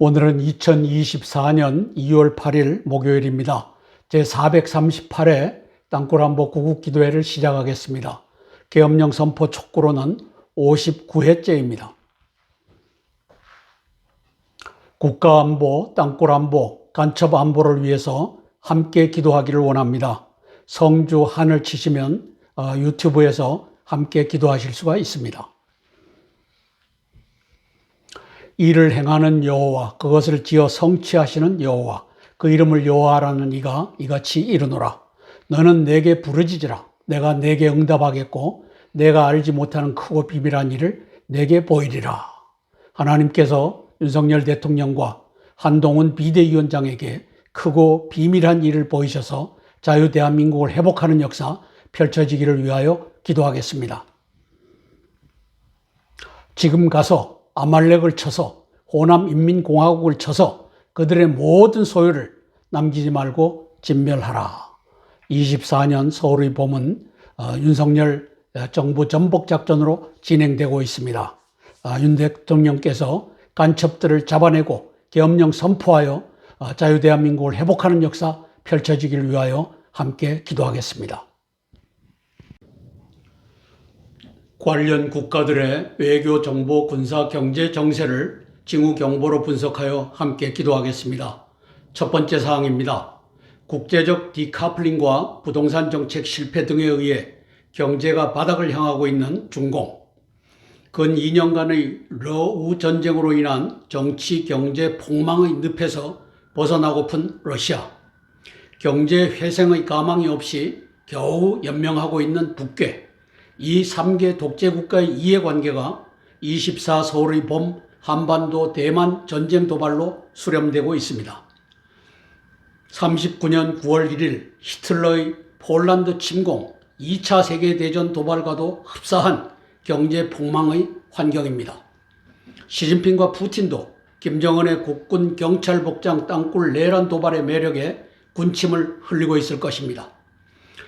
오늘은 2024년 2월 8일 목요일입니다. 제438회 땅굴한복 구국기도회를 시작하겠습니다. 계엄령 선포 촉구로는 59회째입니다. 국가안보, 땅굴안보, 간첩안보를 위해서 함께 기도하기를 원합니다. 성주 하늘 치시면 유튜브에서 함께 기도하실 수가 있습니다. 이를 행하는 여호와, 그것을 지어 성취하시는 여호와, 그 이름을 여호와라는 이가 이같이 이르노라. 너는 내게 부르짖으라. 내가 내게 응답하겠고 내가 알지 못하는 크고 비밀한 일을 내게 보이리라. 하나님께서 윤석열 대통령과 한동훈 비대위원장에게 크고 비밀한 일을 보이셔서 자유 대한민국을 회복하는 역사 펼쳐지기를 위하여 기도하겠습니다. 지금 가서 아말렉을 쳐서 호남인민공화국을 쳐서 그들의 모든 소유를 남기지 말고 진멸하라. 24년 서울의 봄은 윤석열 정부 전복작전으로 진행되고 있습니다. 윤 대통령께서 간첩들을 잡아내고 계엄령 선포하여 자유대한민국을 회복하는 역사 펼쳐지기를 위하여 함께 기도하겠습니다. 관련 국가들의 외교, 정보, 군사, 경제 정세를 징후 경보로 분석하여 함께 기도하겠습니다. 첫 번째 사항입니다. 국제적 디카플링과 부동산 정책 실패 등에 의해 경제가 바닥을 향하고 있는 중공, 근 2년간의 러우 전쟁으로 인한 정치, 경제 폭망의 늪에서 벗어나고픈 러시아, 경제 회생의 가망이 없이 겨우 연명하고 있는 북괴, 이 3개 독재국가의 이해관계가 24 서울의 봄 한반도 대만 전쟁 도발로 수렴되고 있습니다. 39년 9월 1일 히틀러의 폴란드 침공, 2차 세계대전 도발과도 흡사한 경제 폭망의 환경입니다. 시진핑과 푸틴도 김정은의 국군 경찰 복장 땅굴 내란 도발의 매력에 군침을 흘리고 있을 것입니다.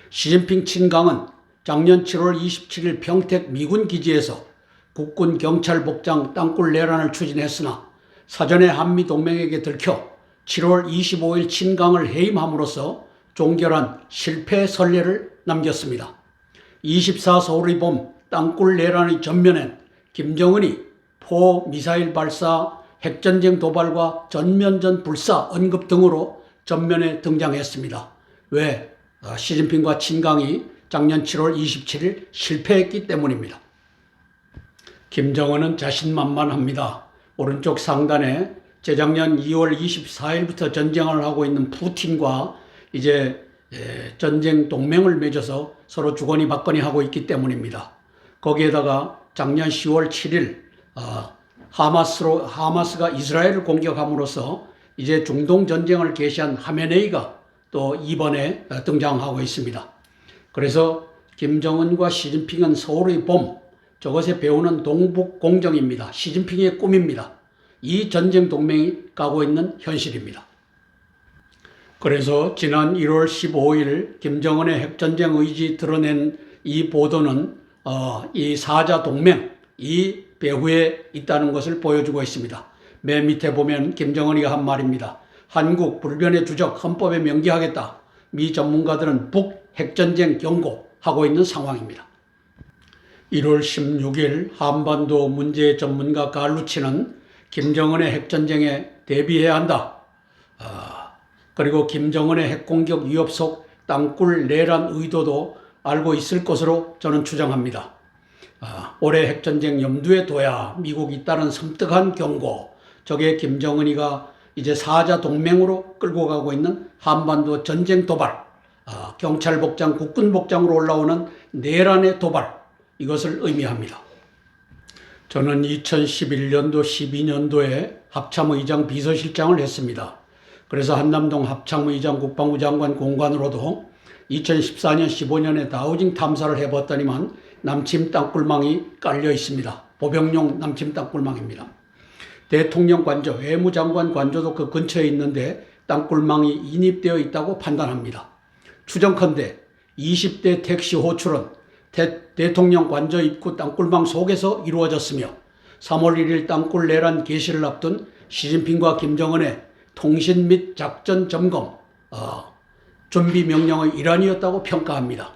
시진핑 친강은 작년 7월 27일 평택 미군 기지에서 국군 경찰 복장 땅굴 내란을 추진했으나 사전에 한미동맹에게 들켜 7월 25일 친강을 해임함으로써 종결한 실패 선례를 남겼습니다. 24 서울의 봄 땅굴 내란의 전면엔 김정은이 포 미사일 발사, 핵전쟁 도발과 전면전 불사 언급 등으로 전면에 등장했습니다. 왜? 시진핑과 친강이 작년 7월 27일 실패했기 때문입니다. 김정은은 자신만만합니다. 오른쪽 상단에 재작년 2월 24일부터 전쟁을 하고 있는 푸틴과 이제 전쟁 동맹을 맺어서 서로 주거니 받거니 하고 있기 때문입니다. 거기에다가 작년 10월 7일 하마스가 이스라엘을 공격함으로써 이제 중동 전쟁을 개시한 하메네이가 또 이번에 등장하고 있습니다. 그래서 김정은과 시진핑은 서울의 봄, 저것에 배우는 동북 공정입니다. 시진핑의 꿈입니다. 이 전쟁 동맹이 가고 있는 현실입니다. 그래서 지난 1월 15일 김정은의 핵전쟁 의지 드러낸 이 보도는 이 사자 동맹, 이 배후에 있다는 것을 보여주고 있습니다. 맨 밑에 보면 김정은이가 한 말입니다. 한국 불변의 주적 헌법에 명기하겠다. 미 전문가들은 북 핵전쟁 경고하고 있는 상황입니다. 1월 16일 한반도 문제 전문가 갈루치는 김정은의 핵전쟁에 대비해야 한다. 그리고 김정은의 핵공격 위협 속 땅굴 내란 의도도 알고 있을 것으로 저는 추정합니다. 올해 핵전쟁 염두에 둬야 미국이 따른 섬뜩한 경고, 저게 김정은이가 이제 사자 동맹으로 끌고 가고 있는 한반도 전쟁 도발, 경찰 복장, 국군 복장으로 올라오는 내란의 도발, 이것을 의미합니다. 저는 2011년도, 12년도에 합참의장 비서실장을 했습니다. 그래서 한남동 합참의장 국방부 장관 공관으로도 2014년, 15년에 다우징 탐사를 해봤더니만 남침 땅굴망이 깔려 있습니다. 보병용 남침 땅굴망입니다. 대통령 관저, 외무장관 관저도 그 근처에 있는데 땅굴망이 인입되어 있다고 판단합니다. 추정컨대 20대 택시 호출은 대통령 관저 입구 땅굴망 속에서 이루어졌으며 3월 1일 땅굴 내란 개시를 앞둔 시진핑과 김정은의 통신 및 작전 점검 준비 명령의 일환이었다고 평가합니다.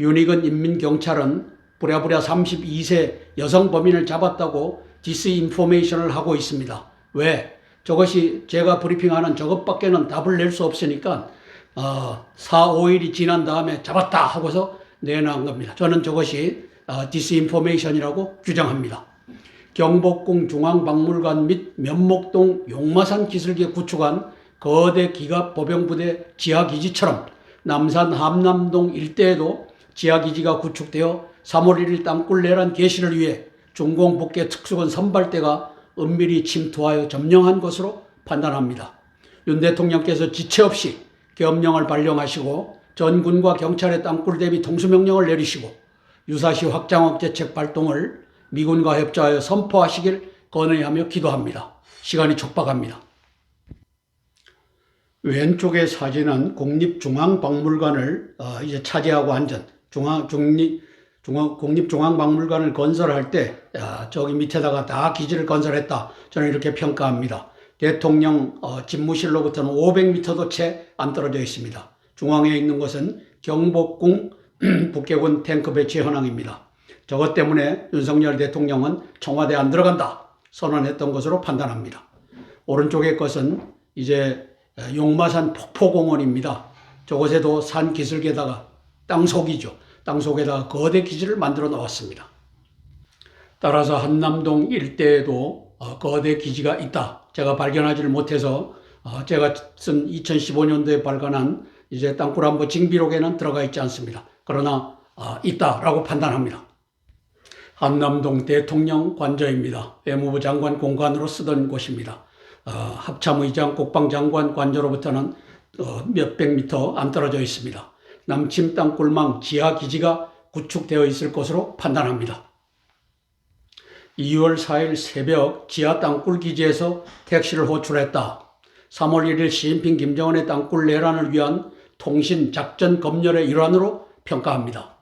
윤익은 인민경찰은 부랴부랴 32세 여성 범인을 잡았다고 디스인포메이션을 하고 있습니다. 왜? 저것이 제가 브리핑하는 저것밖에는 답을 낼 수 없으니까 4, 5일이 지난 다음에 잡았다 하고서 내놓은 겁니다. 저는 저것이 디스인포메이션이라고 규정합니다. 경복궁 중앙박물관 및 면목동 용마산 기슭에 구축한 거대 기갑 보병부대 지하기지처럼 남산 함남동 일대에도 지하기지가 구축되어 3월 1일 땅굴 내란 개시를 위해 중공 북계 특수군 선발대가 은밀히 침투하여 점령한 것으로 판단합니다. 윤 대통령께서 지체 없이 계엄령을 발령하시고 전군과 경찰의 땅굴 대비 통수명령을 내리시고 유사시 확장학 대책 발동을 미군과 협조하여 선포하시길 건의하며 기도합니다. 시간이 촉박합니다. 왼쪽의 사진은 국립중앙박물관을 이제 차지하고 앉은 국립중앙박물관을 건설할 때 저기 밑에다가 다 기지를 건설했다. 저는 이렇게 평가합니다. 대통령 집무실로부터는 500m도 채 안 떨어져 있습니다. 중앙에 있는 것은 경복궁 북계군 탱크 배치 현황입니다. 저것 때문에 윤석열 대통령은 청와대 안 들어간다 선언했던 것으로 판단합니다. 오른쪽의 것은 이제 용마산 폭포공원입니다. 저곳에도 산 기슭에다가 땅속이죠. 땅속에다가 거대 기지를 만들어 놓았습니다. 따라서 한남동 일대에도 거대 기지가 있다. 제가 발견하지를 못해서 제가 쓴 2015년도에 발간한 이제 땅굴안보 징비록에는 들어가 있지 않습니다. 그러나 있다라고 판단합니다. 한남동 대통령 관저입니다. 외무부 장관 공관으로 쓰던 곳입니다. 합참의장 국방장관 관저로부터는 몇백 미터 안 떨어져 있습니다. 남침 땅굴망 지하기지가 구축되어 있을 것으로 판단합니다. 2월 4일 새벽 지하 땅굴 기지에서 택시를 호출했다. 3월 1일 시진핑 김정은의 땅굴 내란을 위한 통신 작전 검열의 일환으로 평가합니다.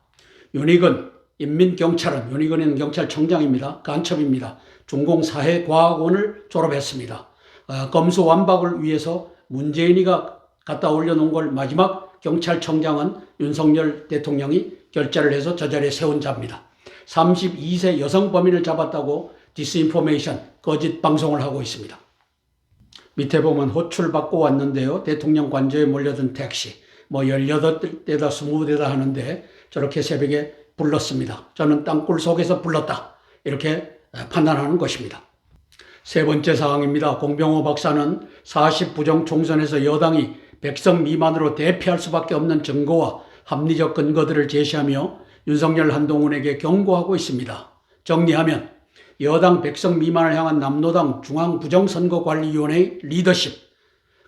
윤익은 인민경찰은 윤익은은 경찰청장입니다. 간첩입니다. 중공사회과학원을 졸업했습니다. 검수완박을 위해서 문재인이가 갖다 올려놓은 걸 마지막 경찰청장은 윤석열 대통령이 결재를 해서 저 자리에 세운 자입니다. 32세 여성 범인을 잡았다고 디스인포메이션, 거짓 방송을 하고 있습니다. 밑에 보면 호출받고 왔는데요. 대통령 관저에 몰려든 택시, 18대다 20대다 하는데 저렇게 새벽에 불렀습니다. 저는 땅굴 속에서 불렀다. 이렇게 판단하는 것입니다. 세 번째 사항입니다. 공병호 박사는 40부정 총선에서 여당이 100석 미만으로 대피할 수밖에 없는 증거와 합리적 근거들을 제시하며 윤석열 한동훈에게 경고하고 있습니다. 정리하면 여당 100석 미만을 향한 남로당 중앙부정선거관리위원회의 리더십,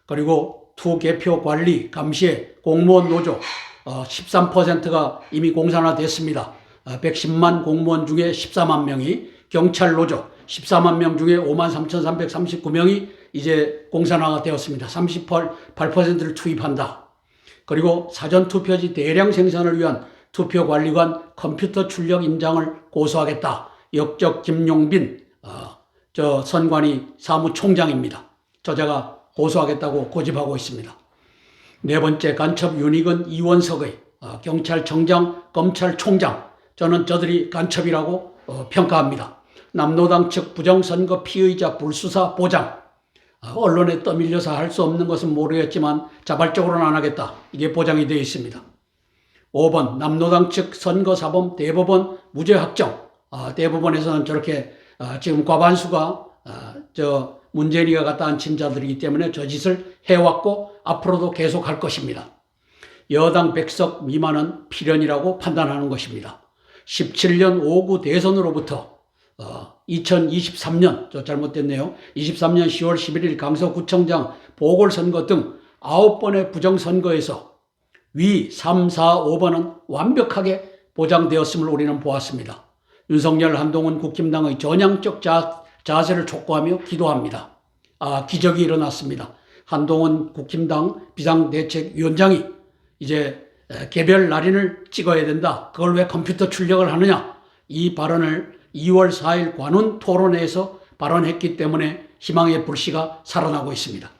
그리고 투개표 관리 감시의 공무원 노조 13%가 이미 공산화됐습니다. 110만 공무원 중에 14만 명이, 경찰 노조 14만 명 중에 53,339명이 이제 공산화가 되었습니다. 38%를 투입한다. 그리고 사전투표지 대량 생산을 위한 투표관리관 컴퓨터 출력 임장을 고소하겠다. 역적 김용빈 선관위 사무총장입니다. 저자가 고소하겠다고 고집하고 있습니다. 네 번째, 간첩 윤익은 이원석의 경찰청장, 검찰총장, 저는 저들이 간첩이라고 평가합니다. 남로당 측 부정선거 피의자 불수사 보장, 언론에 떠밀려서 할 수 없는 것은 모르겠지만 자발적으로는 안 하겠다. 이게 보장이 되어 있습니다. 5번, 남로당 측 선거사범 대법원 무죄 확정. 대법원에서는 저렇게 지금 과반수가 문재인이가 갖다 앉힌 자들이기 때문에 저 짓을 해왔고 앞으로도 계속할 것입니다. 여당 100석 미만은 필연이라고 판단하는 것입니다. 17년 5구 대선으로부터 2023년, 잘못됐네요. 23년 10월 11일 강서구청장 보궐선거 등 9번의 부정선거에서 위 3, 4, 5번은 완벽하게 보장되었음을 우리는 보았습니다. 윤석열 한동훈 국힘당의 전향적 자세를 촉구하며 기도합니다. 기적이 일어났습니다. 한동훈 국힘당 비상대책위원장이 이제 개별 날인을 찍어야 된다. 그걸 왜 컴퓨터 출력을 하느냐. 이 발언을 2월 4일 관훈 토론회에서 발언했기 때문에 희망의 불씨가 살아나고 있습니다.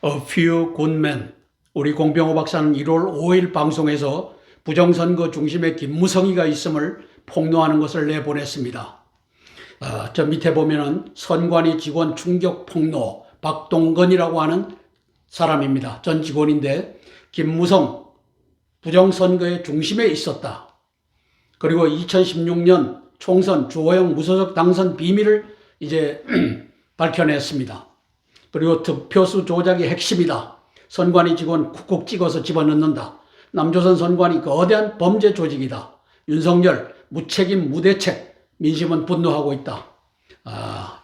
A few good men. 우리 공병호 박사는 1월 5일 방송에서 부정선거 중심에 김무성이가 있음을 폭로하는 것을 내보냈습니다. 저 밑에 보면은 선관위 직원 충격 폭로 박동건이라고 하는 사람입니다. 전 직원인데 김무성 부정선거의 중심에 있었다. 그리고 2016년 총선 주호영 무소속 당선 비밀을 이제 밝혀냈습니다. 그리고 득표수 조작이 핵심이다. 선관위 직원 쿡쿡 찍어서 집어넣는다. 남조선 선관위 거대한 범죄 조직이다. 윤석열 무책임 무대책, 민심은 분노하고 있다.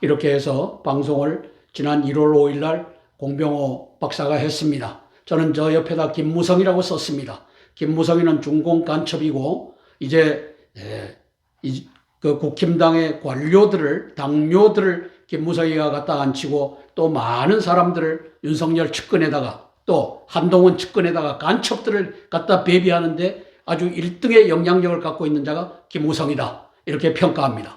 이렇게 해서 방송을 지난 1월 5일 날 공병호 박사가 했습니다. 저는 저 옆에다 김무성이라고 썼습니다. 김무성이는 중공 간첩이고 이제 그 국힘당의 관료들을, 당뇨들을 김무성이가 갖다 앉히고 또 많은 사람들을 윤석열 측근에다가 또 한동훈 측근에다가 간첩들을 갖다 배비하는데 아주 1등의 영향력을 갖고 있는 자가 김무성이다. 이렇게 평가합니다.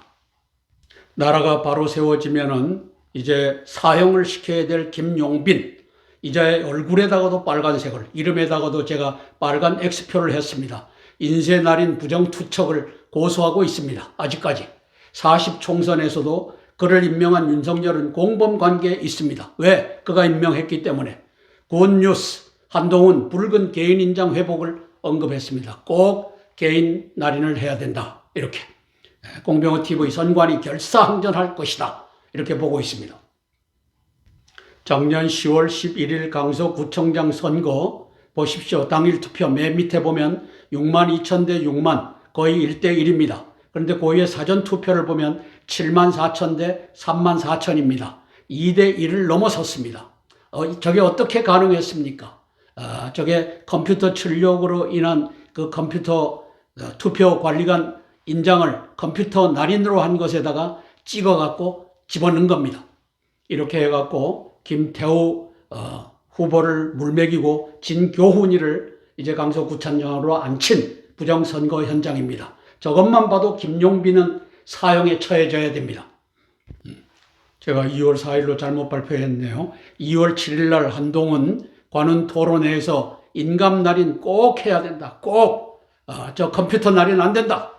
나라가 바로 세워지면은 이제 사형을 시켜야 될 김용빈, 이제 얼굴에다가도 빨간색을, 이름에다가도 제가 빨간 X표를 했습니다. 인쇄날인 부정투척을 고소하고 있습니다. 아직까지. 40총선에서도 그를 임명한 윤석열은 공범관계에 있습니다. 왜? 그가 임명했기 때문에. 굿뉴스, 한동훈 붉은 개인인장 회복을 언급했습니다. 꼭 개인 날인을 해야 된다. 이렇게. 공병호TV 선관위 결사항전할 것이다. 이렇게 보고 있습니다. 작년 10월 11일 강서구청장 선거 보십시오. 당일 투표 맨 밑에 보면 6만 2천 대 6만, 거의 1대1입니다. 그런데 고의의 사전 투표를 보면 7만 4천 대 3만 4천입니다. 2대1을 넘어섰습니다. 저게 어떻게 가능했습니까? 저게 컴퓨터 출력으로 인한 그 컴퓨터 투표 관리관 인장을 컴퓨터 날인으로 한 것에다가 찍어갖고 집어넣은 겁니다. 이렇게 해갖고 김태우 후보를 물먹이고 진교훈이를 이제 강서구청장으로 앉힌 부정선거 현장입니다. 저것만 봐도 김용빈은 사형에 처해져야 됩니다. 제가 2월 4일로 잘못 발표했네요. 2월 7일 날 한동훈 관훈 토론회에서 인감날인 꼭 해야 된다. 꼭 저 컴퓨터 날인 안 된다.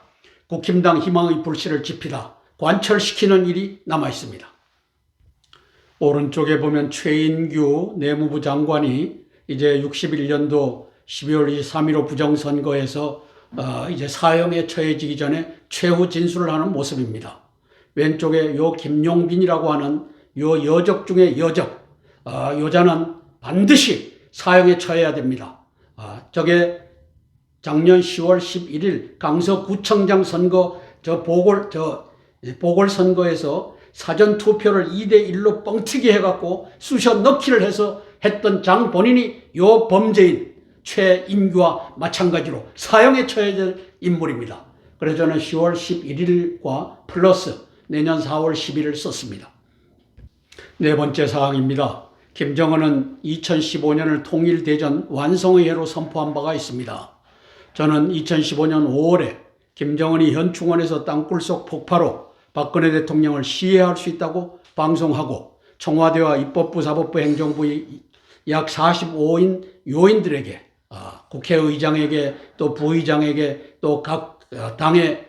국힘당 희망의 불씨를 지피다. 관철시키는 일이 남아 있습니다. 오른쪽에 보면 최인규 내무부 장관이 이제 61년도 12월 23일 부정선거에서 이제 사형에 처해지기 전에 최후 진술을 하는 모습입니다. 왼쪽에 요 김용빈이라고 하는 요 여적 중에 여적, 여자는 반드시 사형에 처해야 됩니다. 저게 작년 10월 11일 강서구청장 선거 보궐선거에서 사전투표를 2대1로 뻥튀기 해갖고 쑤셔 넣기를 해서 했던 장 본인이 요 범죄인 최인규와 마찬가지로 사형에 처해야 될 인물입니다. 그래서 저는 10월 11일과 플러스 내년 4월 10일을 썼습니다. 네 번째 사항입니다. 김정은은 2015년을 통일대전 완성의 해로 선포한 바가 있습니다. 저는 2015년 5월에 김정은이 현충원에서 땅굴속 폭파로 박근혜 대통령을 시해할 수 있다고 방송하고 청와대와 입법부, 사법부, 행정부의 약 45인 요인들에게, 국회의장에게 또 부의장에게 또 각 당의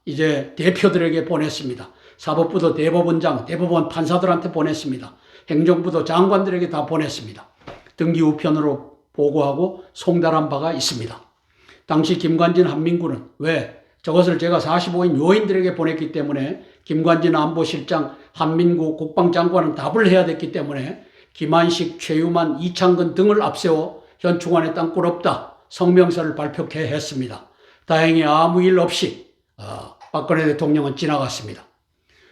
이제 대표들에게 보냈습니다. 사법부도 대법원장, 대법원 판사들한테 보냈습니다. 행정부도 장관들에게 다 보냈습니다. 등기 우편으로 보고하고 송달한 바가 있습니다. 당시 김관진 한민구는 왜? 저것을 제가 45인 요인들에게 보냈기 때문에 김관진 안보실장, 한민구 국방장관은 답을 해야 됐기 때문에 김한식, 최유만, 이창근 등을 앞세워 현충원에 땅굴 없다 성명서를 발표케 했습니다. 다행히 아무 일 없이 박근혜 대통령은 지나갔습니다.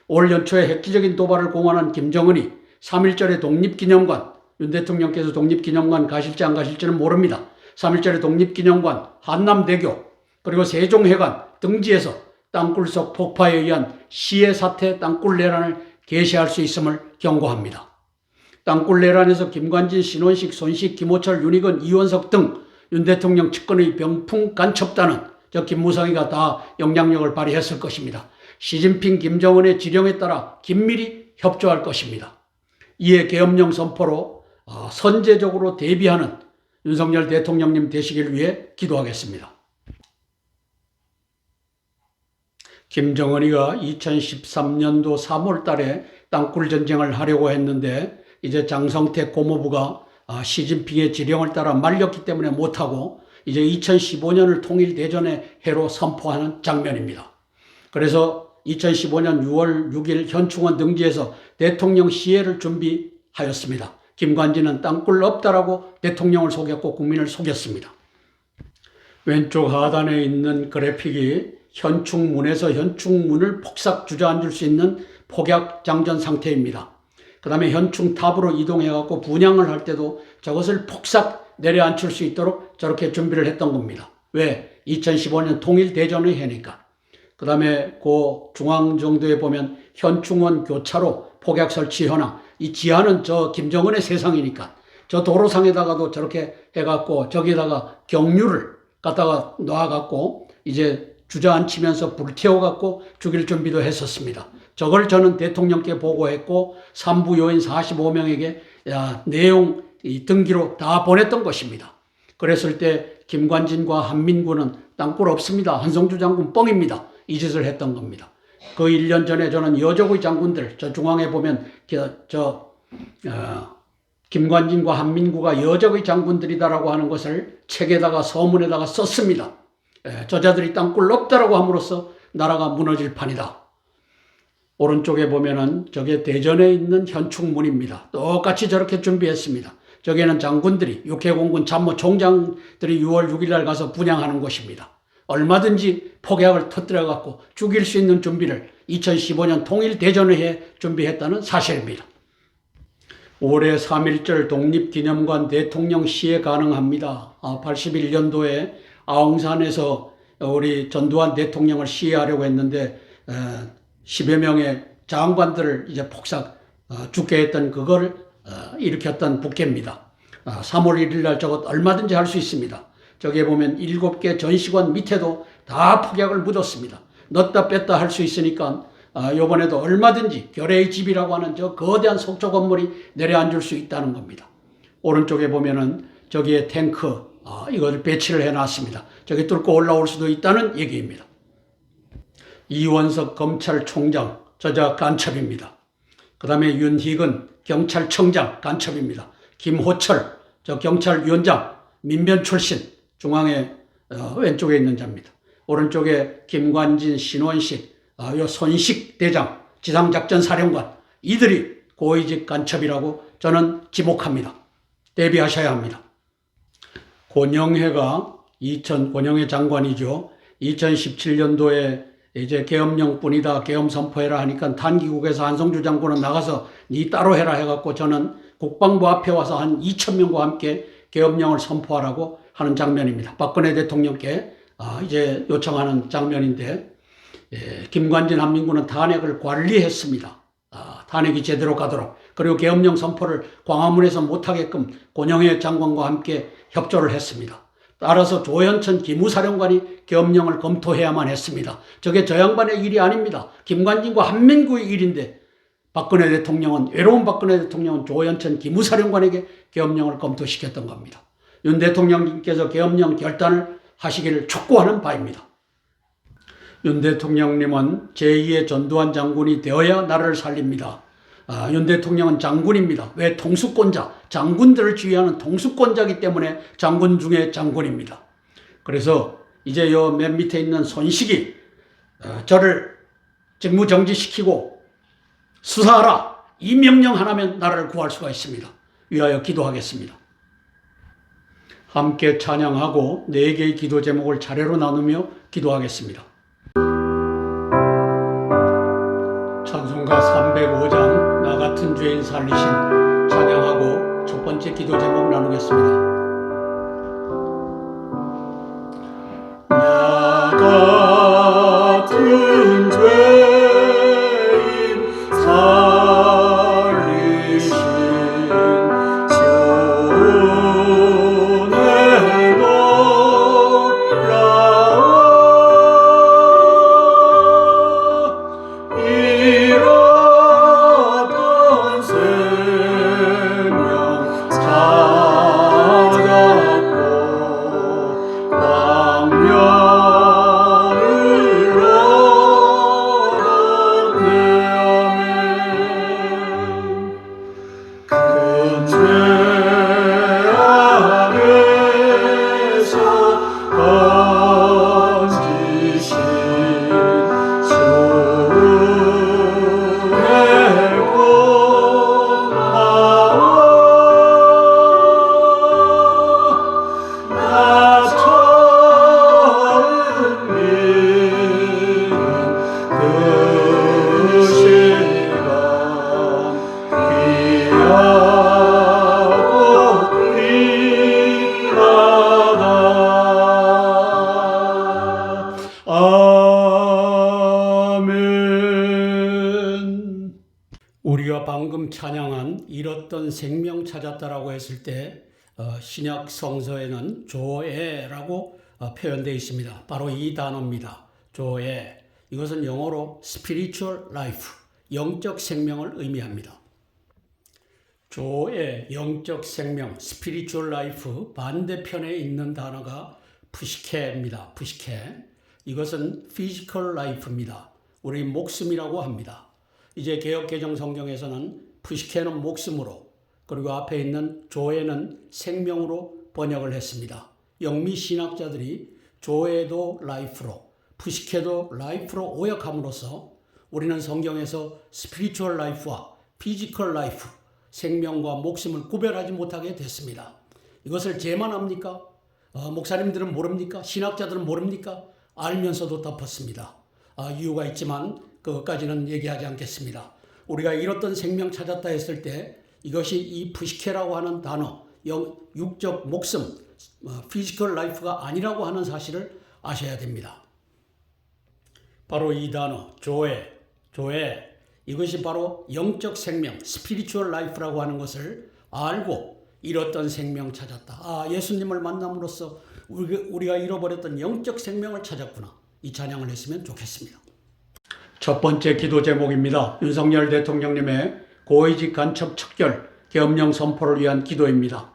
올 연초에 획기적인 도발을 공언한 김정은이 3.1절의 독립기념관, 윤 대통령께서 독립기념관 가실지 안 가실지는 모릅니다. 3.1절의 독립기념관, 한남대교, 그리고 세종회관 등지에서 땅굴속 폭파에 의한 시해 사태 땅굴 내란을 개시할 수 있음을 경고합니다. 땅굴 내란에서 김관진, 신원식, 손식, 김호철, 윤희근, 이원석 등 윤 대통령 측근의 병풍 간첩단은 저 김무성이가 다 영향력을 발휘했을 것입니다. 시진핑, 김정은의 지령에 따라 긴밀히 협조할 것입니다. 이에 계엄령 선포로 선제적으로 대비하는 윤석열 대통령님 되시길 위해 기도하겠습니다. 김정은이가 2013년도 3월 달에 땅굴 전쟁을 하려고 했는데 이제 장성택 고모부가 시진핑의 지령을 따라 말렸기 때문에 못하고 이제 2015년을 통일대전의 해로 선포하는 장면입니다. 그래서 2015년 6월 6일 현충원 등지에서 대통령 시해를 준비하였습니다. 김관진은 땅굴 없다라고 대통령을 속였고 국민을 속였습니다. 왼쪽 하단에 있는 그래픽이 현충문에서 현충문을 폭삭 주저앉을 수 있는 폭약 장전 상태입니다. 그 다음에 현충탑으로 이동해갖고 분향을 할 때도 저것을 폭삭 내려앉힐 수 있도록 저렇게 준비를 했던 겁니다. 왜? 2015년 통일대전의 해니까. 그 다음에 그 중앙 정도에 보면 현충원 교차로 폭약 설치 현황. 이 지하는 저 김정은의 세상이니까 저 도로상에다가도 저렇게 해갖고 저기다가 경류를 갖다가 놔갖고 이제 주저앉히면서 불태워갖고 죽일 준비도 했었습니다. 저걸 저는 대통령께 보고했고 산부 요인 45명에게 내용 등기로 다 보냈던 것입니다. 그랬을 때 김관진과 한민구는 땅굴 없습니다. 한성주 장군 뻥입니다. 이 짓을 했던 겁니다. 그 1년 전에 저는 여적의 장군들, 저 중앙에 보면 김관진과 한민구가 여적의 장군들이다라고 하는 것을 책에다가 서문에다가 썼습니다. 저자들이 땅굴 없다라고 함으로써 나라가 무너질 판이다. 오른쪽에 보면은 저게 대전에 있는 현충문입니다. 똑같이 저렇게 준비했습니다. 저기에는 장군들이 육해공군 참모총장들이 6월 6일 날 가서 분향하는 곳입니다. 얼마든지 폭약을 터뜨려 갖고 죽일 수 있는 준비를 2015년 통일대전에 준비했다는 사실입니다. 올해 3.1절 독립기념관 대통령 시해 가능합니다. 81년도에 아웅산에서 우리 전두환 대통령을 시해하려고 했는데 10여 명의 장관들을 이제 폭삭 죽게 했던 그걸 일으켰던 북해입니다. 3월 1일 날 저것 얼마든지 할 수 있습니다. 저기에 보면 7개 전시관 밑에도 다 폭약을 묻었습니다. 넣었다 뺐다 할 수 있으니까 이번에도 얼마든지 결의의 집이라고 하는 저 거대한 속초 건물이 내려앉을 수 있다는 겁니다. 오른쪽에 보면은 저기에 탱크 이걸 배치를 해놨습니다. 저기 뚫고 올라올 수도 있다는 얘기입니다. 이원석 검찰총장 저자 간첩입니다. 그 다음에 윤희근 경찰청장 간첩입니다. 김호철 저 경찰위원장 민변 출신 중앙에 왼쪽에 있는 자입니다. 오른쪽에 김관진, 신원식, 요 손식 대장, 지상작전사령관 이들이 고위직 간첩이라고 저는 지목합니다. 대비하셔야 합니다. 권영해가 권영해 장관이죠. 2017년도에 이제 계엄령뿐이다 계엄 선포해라 하니까 단기국에서 한성주 장군은 나가서 니 따로 해라 해갖고 저는 국방부 앞에 와서 한 2,000명과 함께 계엄령을 선포하라고 하는 장면입니다. 박근혜 대통령께 이제 요청하는 장면인데 김관진 한민구는 탄핵을 관리했습니다. 탄핵이 제대로 가도록. 그리고 계엄령 선포를 광화문에서 못하게끔 권영해 장관과 함께 협조를 했습니다. 따라서 조현천 기무사령관이 계엄령을 검토해야만 했습니다. 저게 저 양반의 일이 아닙니다. 김관진과 한민구의 일인데 박근혜 대통령은 외로운 박근혜 대통령은 조현천 기무사령관에게 계엄령을 검토시켰던 겁니다. 윤 대통령님께서 계엄령 결단을 하시기를 촉구하는 바입니다. 윤 대통령님은 제2의 전두환 장군이 되어야 나라를 살립니다. 윤 대통령은 장군입니다. 왜? 통수권자, 장군들을 지휘하는 통수권자이기 때문에 장군 중에 장군입니다. 그래서 이제 요 맨 밑에 있는 손식이 저를 직무정지시키고 수사하라 이 명령 하나면 나라를 구할 수가 있습니다. 위하여 기도하겠습니다. 함께 찬양하고 4개의 기도 제목을 차례로 나누며 기도하겠습니다. 찬송가 305장 나 같은 죄인 살리신 찬양하고 첫 번째 기도 제목 나누겠습니다. 나 같은 죄인 살리신 주의 놀라워 이렇게 아멘. 우리가 방금 찬양한 잃었던 생명 찾았다라고 했을 때 신약 성서에는 조에라고 표현되어 있습니다. 바로 이 단어입니다. 조에. 이것은 영어로 spiritual life, 영적 생명을 의미합니다. 조의 영적 생명, spiritual life 반대편에 있는 단어가 푸시케입니다. 푸시케. 이것은 physical life입니다. 우리 목숨이라고 합니다. 이제 개역개정 성경에서는 푸시케는 목숨으로, 그리고 앞에 있는 조에는 생명으로 번역을 했습니다. 영미 신학자들이 조에도 라이프로, 푸시케도 라이프로 오역함으로써 우리는 성경에서 스피리추얼 라이프와 피지컬 라이프, 생명과 목숨을 구별하지 못하게 됐습니다. 이것을 제만 합니까? 목사님들은 모릅니까? 신학자들은 모릅니까? 알면서도 덮었습니다. 이유가 있지만 그것까지는 얘기하지 않겠습니다. 우리가 잃었던 생명 찾았다 했을 때 이것이 이 푸시케라고 하는 단어, 육적 목숨, 피지컬 라이프가 아니라고 하는 사실을 아셔야 됩니다. 바로 이 단어, 조에, 이것이 바로 영적 생명, 스피리추얼 라이프라고 하는 것을 알고 잃었던 생명 찾았다. 예수님을 만남으로써 우리가 잃어버렸던 영적 생명을 찾았구나. 이 찬양을 했으면 좋겠습니다. 첫 번째 기도 제목입니다. 윤석열 대통령님의 고위직 간첩 척결, 계엄령 선포를 위한 기도입니다.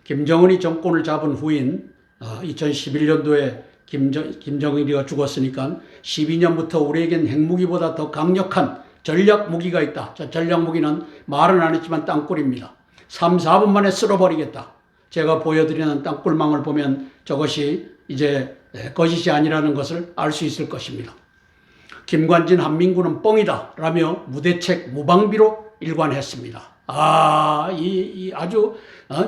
김정은이 정권을 잡은 후인 2011년도에 김정일이가 죽었으니까 12년부터 우리에겐 핵무기보다 더 강력한 전략 무기가 있다. 저 전략 무기는 말은 안 했지만 땅굴입니다. 3, 4분 만에 쓸어버리겠다. 제가 보여드리는 땅굴망을 보면 저것이 이제 거짓이 아니라는 것을 알 수 있을 것입니다. 김관진 한민구는 뻥이다 라며 무대책 무방비로 일관했습니다. 아주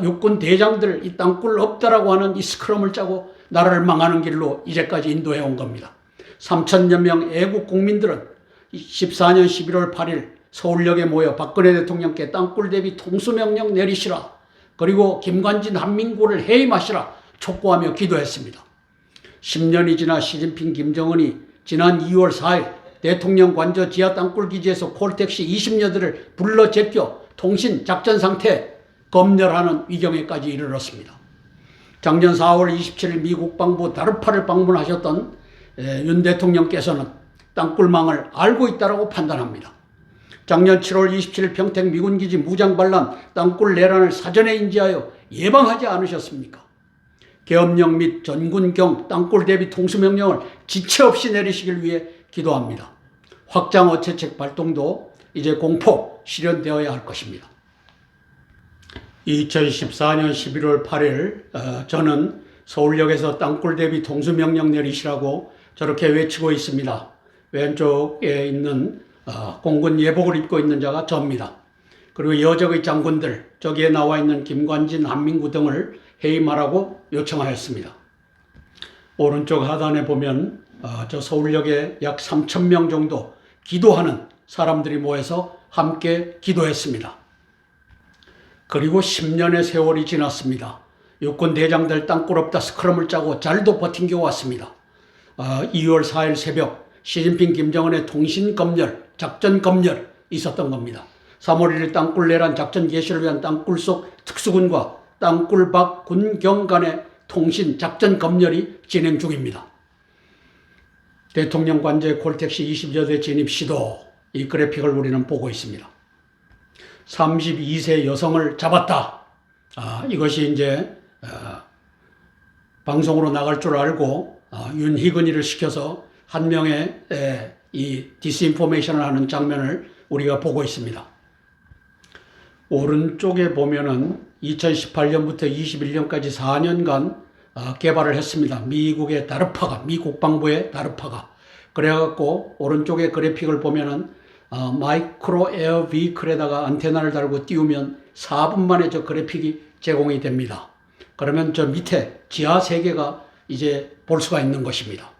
육군 대장들 이 땅굴 없다라고 하는 이 스크럼을 짜고 나라를 망하는 길로 이제까지 인도해 온 겁니다. 3천여 명 애국 국민들은 14년 11월 8일 서울역에 모여 박근혜 대통령께 땅굴 대비 통수명령 내리시라, 그리고 김관진 한민구를 해임하시라 촉구하며 기도했습니다. 10년이 지나 시진핑 김정은이 지난 2월 4일 대통령 관저 지하 땅굴 기지에서 콜택시 20여대를 불러 제껴 통신 작전 상태 검열하는 위경에까지 이르렀습니다. 작년 4월 27일 미 국방부 다르파를 방문하셨던 윤 대통령께서는 땅굴망을 알고 있다고 판단합니다. 작년 7월 27일 평택 미군기지 무장반란 땅굴 내란을 사전에 인지하여 예방하지 않으셨습니까? 계엄령 및 전군경 땅굴 대비 통수명령을 지체 없이 내리시길 위해 기도합니다. 확장 어체책 발동도 이제 공포 실현되어야 할 것입니다. 2014년 11월 8일 저는 서울역에서 땅굴 대비 통수명령 내리시라고 저렇게 외치고 있습니다. 왼쪽에 있는 공군 예복을 입고 있는 자가 저입니다. 그리고 여적의 장군들, 저기에 나와 있는 김관진, 한민구 등을 해임하라고 요청하였습니다. 오른쪽 하단에 보면 저 서울역에 약 3,000명 정도 기도하는 사람들이 모여서 함께 기도했습니다. 그리고 10년의 세월이 지났습니다. 육군 대장들 땅굴 없다 스크럼을 짜고 잘도 버틴 왔습니다. 2월 4일 새벽 시진핑 김정은의 통신 검열, 작전 검열 있었던 겁니다. 3월 1일 땅굴 내란 작전 개시를 위한 땅굴 속 특수군과 땅굴 밖 군경 간의 통신 작전 검열이 진행 중입니다. 대통령 관저에 콜택시 20여 대 진입 시도, 이 그래픽을 우리는 보고 있습니다. 32세 여성을 잡았다. 이것이 이제 방송으로 나갈 줄 알고 윤희근이를 시켜서 한 명의 이 디스인포메이션을 하는 장면을 우리가 보고 있습니다. 오른쪽에 보면은 2018년부터 21년까지 4년간 개발을 했습니다. 미국의 다르파가, 미 국방부의 다르파가. 그래갖고 오른쪽에 그래픽을 보면은 마이크로 에어 비클에다가 안테나를 달고 띄우면 4분 만에 저 그래픽이 제공이 됩니다. 그러면 저 밑에 지하 세계가 이제 볼 수가 있는 것입니다.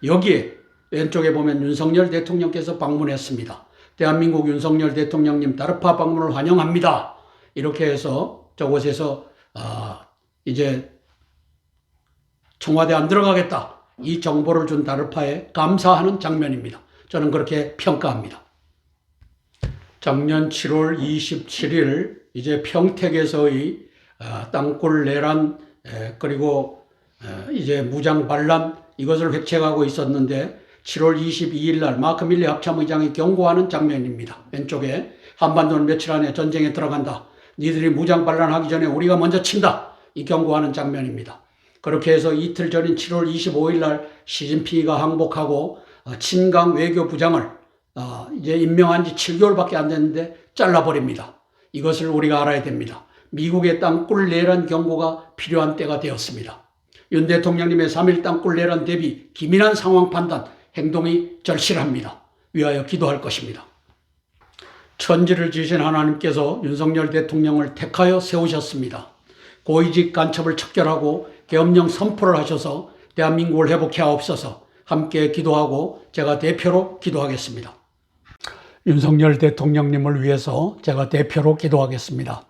여기에 왼쪽에 보면 윤석열 대통령께서 방문했습니다. 대한민국 윤석열 대통령님 다르파 방문을 환영합니다. 이렇게 해서 저곳에서 이제 청와대 안 들어가겠다, 이 정보를 준 다르파에 감사하는 장면입니다. 저는 그렇게 평가합니다. 작년 7월 27일 이제 평택에서의 땅굴 내란 그리고 이제 무장 반란 이것을 획책하고 있었는데 7월 22일 날 마크 밀리 합참의장이 경고하는 장면입니다. 왼쪽에 한반도는 며칠 안에 전쟁에 들어간다. 니들이 무장 반란하기 전에 우리가 먼저 친다. 이 경고하는 장면입니다. 그렇게 해서 이틀 전인 7월 25일 날 시진핑이가 항복하고 친강 외교부장을 이제 임명한 지 7개월밖에 안 됐는데 잘라버립니다. 이것을 우리가 알아야 됩니다. 미국의 땅굴 내란 경고가 필요한 때가 되었습니다. 윤 대통령님의 3.1 땅굴 내란 대비 기민한 상황 판단, 행동이 절실합니다. 위하여 기도할 것입니다. 천지를 지으신 하나님께서 윤석열 대통령을 택하여 세우셨습니다. 고위직 간첩을 척결하고 계엄령 선포를 하셔서 대한민국을 회복해 하옵소서. 함께 기도하고 제가 대표로 기도하겠습니다. 윤석열 대통령님을 위해서 제가 대표로 기도하겠습니다.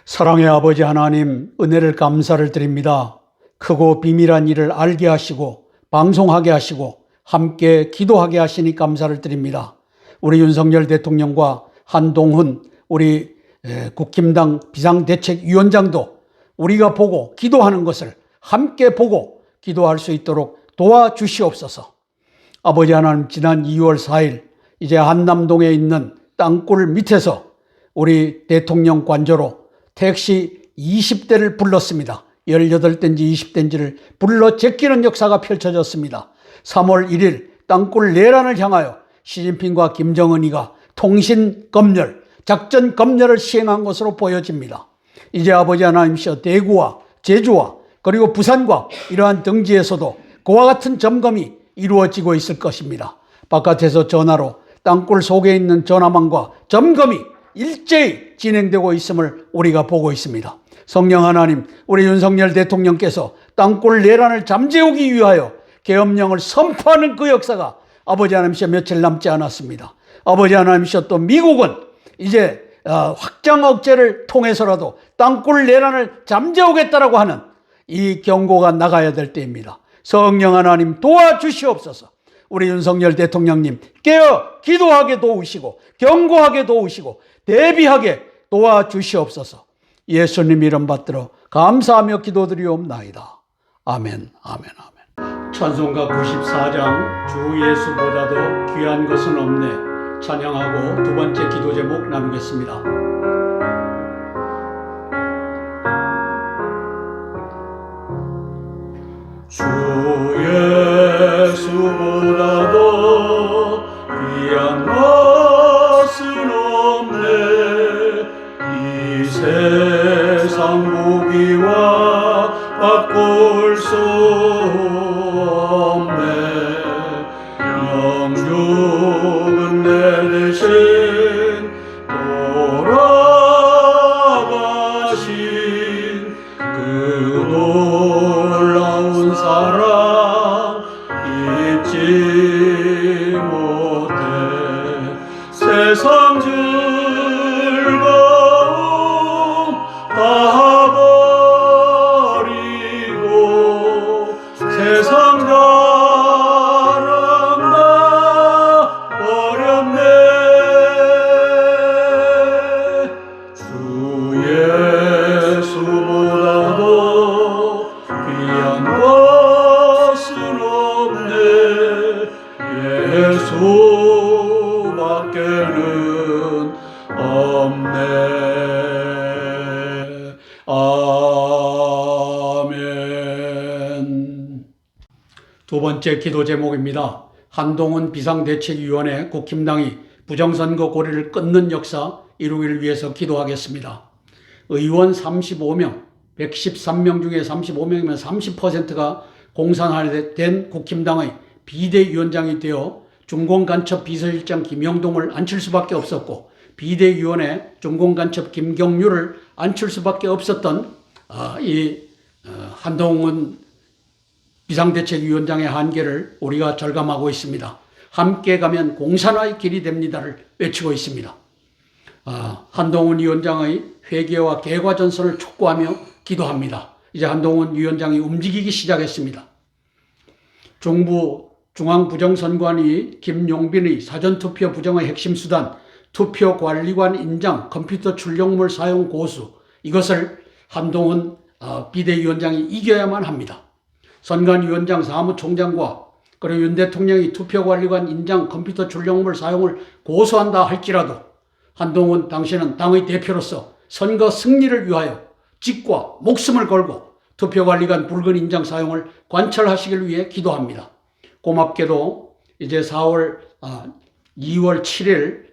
사랑의 아버지 하나님, 은혜를 감사를 드립니다. 크고 비밀한 일을 알게 하시고 방송하게 하시고 함께 기도하게 하시니 감사를 드립니다. 우리 윤석열 대통령과 한동훈 우리 국힘당 비상대책위원장도 우리가 보고 기도하는 것을 함께 보고 기도할 수 있도록 도와주시옵소서. 아버지 하나님, 지난 2월 4일 이제 한남동에 있는 땅굴 밑에서 우리 대통령 관저로 택시 20대를 불렀습니다. 18대인지 20대인지를 불러 제끼는 역사가 펼쳐졌습니다. 3월 1일 땅굴 내란을 향하여 시진핑과 김정은이가 통신검열, 작전검열을 시행한 것으로 보여집니다. 이제 아버지 하나님이여, 대구와 제주와 그리고 부산과 이러한 등지에서도 그와 같은 점검이 이루어지고 있을 것입니다. 바깥에서 전화로 땅굴 속에 있는 전화망과 점검이 일제히 진행되고 있음을 우리가 보고 있습니다. 성령 하나님, 우리 윤석열 대통령께서 땅굴 내란을 잠재우기 위하여 계엄령을 선포하는 그 역사가 아버지 하나님이여 며칠 남지 않았습니다. 아버지 하나님이여, 또 미국은 이제 확장 억제를 통해서라도 땅굴 내란을 잠재우겠다라고 하는 이 경고가 나가야 될 때입니다. 성령 하나님 도와주시옵소서. 우리 윤석열 대통령님 깨어 기도하게 도우시고 경고하게 도우시고 대비하게 도와주시옵소서. 예수님 이름 받들어 감사하며 기도드리옵나이다. 아멘, 아멘, 아멘. 찬송가 94장 주 예수보다도 귀한 것은 없네 찬양하고 두 번째 기도 제목 나누겠습니다. 주 예수보다도 귀한 것은 없네 이 세상 무기와 바꿀 수 없네 영육은 내 대신 돌아가신 그 놀라운 사랑 잊지 못해 세상 즐거움 다 버리고 세상 자랑 다 버렸네 주 예수보다도 귀한 것은 없네 예수밖에는 없네. 아멘. 두 번째 기도 제목입니다. 한동훈 비상대책위원회 국힘당이 부정선거 고리를 끊는 역사 이루기를 위해서 기도하겠습니다. 의원 35명, 113명 중에 35명이면 30%가 공산화된 국힘당의 비대위원장이 되어 중공간첩 비서실장 김영동을 앉힐 수밖에 없었고 비대위원회 중공간첩 김경률을 앉힐 수밖에 없었던 한동훈 비상대책위원장의 한계를 우리가 절감하고 있습니다. 함께 가면 공산화의 길이 됩니다를 외치고 있습니다. 한동훈 위원장의 회개와 개과전선을 촉구하며 기도합니다. 이제 한동훈 위원장이 움직이기 시작했습니다. 중앙부정선관위 김용빈의 사전투표 부정의 핵심 수단 투표관리관 인장 컴퓨터 출력물 사용 고수, 이것을 한동훈 비대위원장이 이겨야만 합니다. 선관위원장 사무총장과 그리고 윤 대통령이 투표관리관 인장 컴퓨터 출력물 사용을 고수한다 할지라도 한동훈 당신은 당의 대표로서 선거 승리를 위하여 직과 목숨을 걸고 투표관리관 붉은 인장 사용을 관철하시길 위해 기도합니다. 고맙게도 이제 2월 7일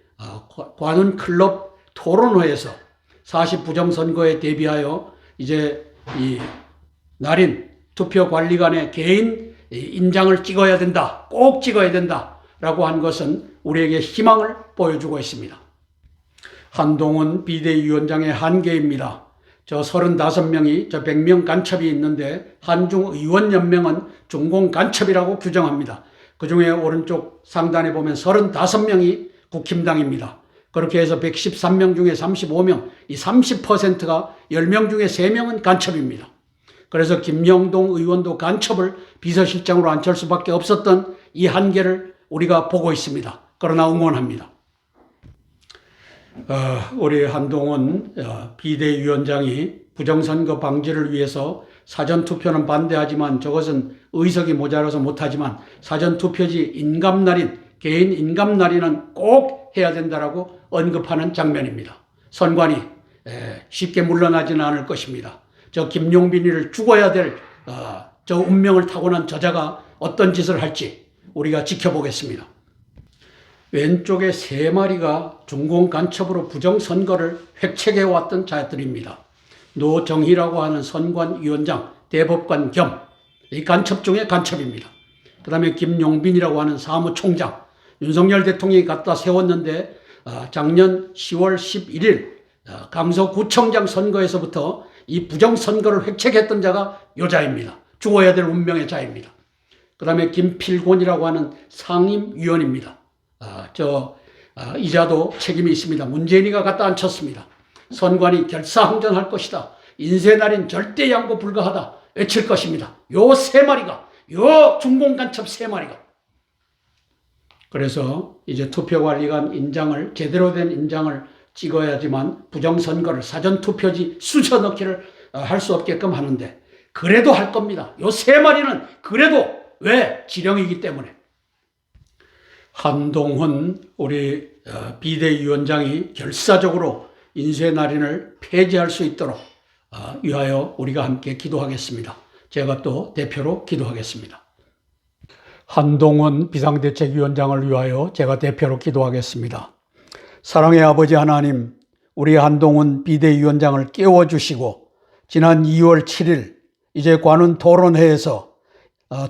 관훈클럽 토론회에서 40 부정선거에 대비하여 이제 이 날인 투표관리관의 개인 인장을 찍어야 된다, 꼭 찍어야 된다라고 한 것은 우리에게 희망을 보여주고 있습니다. 한동훈 비대위원장의 한계입니다. 저 35명이 저 100명 간첩이 있는데 한중의원연맹은 중공 간첩이라고 규정합니다. 그 중에 오른쪽 상단에 보면 35명이 국힘당입니다. 그렇게 해서 113명 중에 35명, 이 30%가 10명 중에 3명은 간첩입니다. 그래서 김영동 의원도 간첩을 비서실장으로 앉힐 수밖에 없었던 이 한계를 우리가 보고 있습니다. 그러나 응원합니다. 우리 한동훈 비대위원장이 부정선거 방지를 위해서 사전투표는 반대하지만 저것은 의석이 모자라서 못하지만 사전투표지 인감날인, 개인 인감날인은 꼭 해야 된다라고 언급하는 장면입니다. 선관위 쉽게 물러나지는 않을 것입니다. 저 김용빈이를 죽어야 될 저 운명을 타고난 저자가 어떤 짓을 할지 우리가 지켜보겠습니다. 왼쪽에 3마리가 중공 간첩으로 부정선거를 획책해왔던 자들입니다. 노정희라고 하는 선관위원장, 대법관 겸 이 간첩 중에 간첩입니다. 그 다음에 김용빈이라고 하는 사무총장, 윤석열 대통령이 갖다 세웠는데 작년 10월 11일 강서구청장 선거에서부터 이 부정선거를 획책했던 자가 여자입니다. 죽어야 될 운명의 자입니다. 그 다음에 김필곤이라고 하는 상임위원입니다. 이자도 책임이 있습니다. 문재인이가 갖다 앉혔습니다. 선관위 결사항전할 것이다. 인쇄날인 절대 양보 불가하다. 외칠 것입니다. 요 3마리가, 요 중공간첩 3마리가. 그래서 이제 투표관리관 인장을, 제대로 된 인장을 찍어야지만 부정선거를 사전투표지 쑤셔 넣기를 할 수 없게끔 하는데, 그래도 할 겁니다. 요 3마리는 그래도, 왜? 지령이기 때문에. 한동훈 우리 비대위원장이 결사적으로 인쇄날인을 폐지할 수 있도록 위하여 우리가 함께 기도하겠습니다. 제가 또 대표로 기도하겠습니다. 한동훈 비상대책위원장을 위하여 제가 대표로 기도하겠습니다. 사랑의 아버지 하나님, 우리 한동훈 비대위원장을 깨워주시고 지난 2월 7일 이제 관훈 토론회에서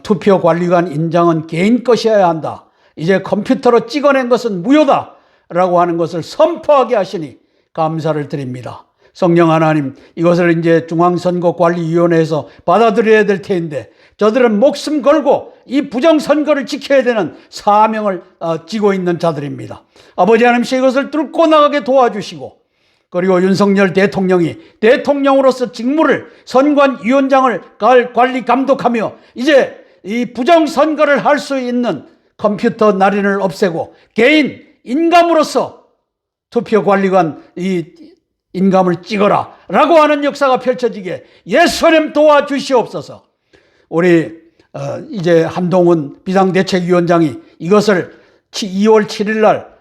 투표관리관 인장은 개인 것이어야 한다. 이제 컴퓨터로 찍어낸 것은 무효다 라고 하는 것을 선포하게 하시니 감사를 드립니다. 성령 하나님, 이것을 이제 중앙선거관리위원회에서 받아들여야 될 텐데 저들은 목숨 걸고 이 부정선거를 지켜야 되는 사명을 쥐고 있는 자들입니다. 아버지 하나님, 이것을 뚫고 나가게 도와주시고, 그리고 윤석열 대통령이 대통령으로서 직무를, 선관위원장을 관리 감독하며 이제 이 부정선거를 할 수 있는 컴퓨터 날인을 없애고 개인 인감으로서 투표관리관 이 인감을 찍어라 라고 하는 역사가 펼쳐지게 예수님 도와주시옵소서. 우리 이제 한동훈 비상대책위원장이 이것을 2월 7일 날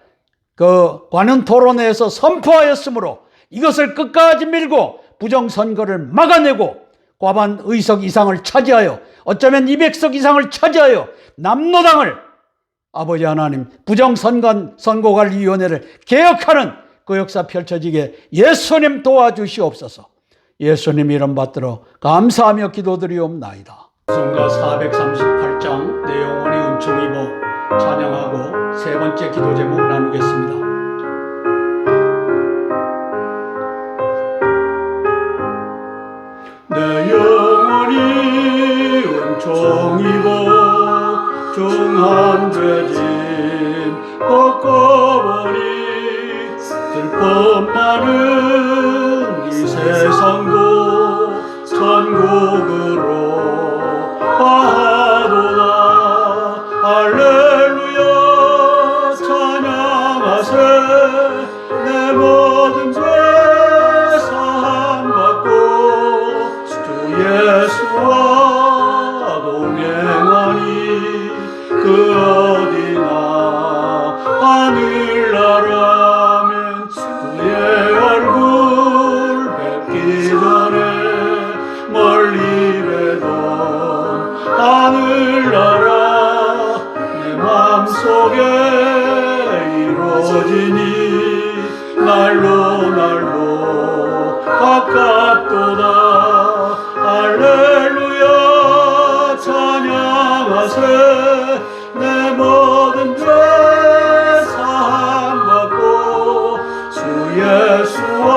그 관훈 토론회에서 선포하였으므로 이것을 끝까지 밀고 부정선거를 막아내고 과반 의석 이상을 차지하여, 어쩌면 200석 이상을 차지하여 남로당을, 아버지 하나님, 부정선거관리위원회를 개혁하는 그 역사 펼쳐지게 예수님 도와주시옵소서. 예수님 이름 받들어 감사하며 기도드리옵나이다. 성가 438장 내 영혼이 은총 입어 찬양하고 세 번째 기도 제목 나누겠습니다. 내 영혼이 은총 입어 중한 죄짐 꺾어버린 슬픔 많은 가깝도다. 할렐루야 찬양하세. 내 모든 죄 사함받고 주 예수와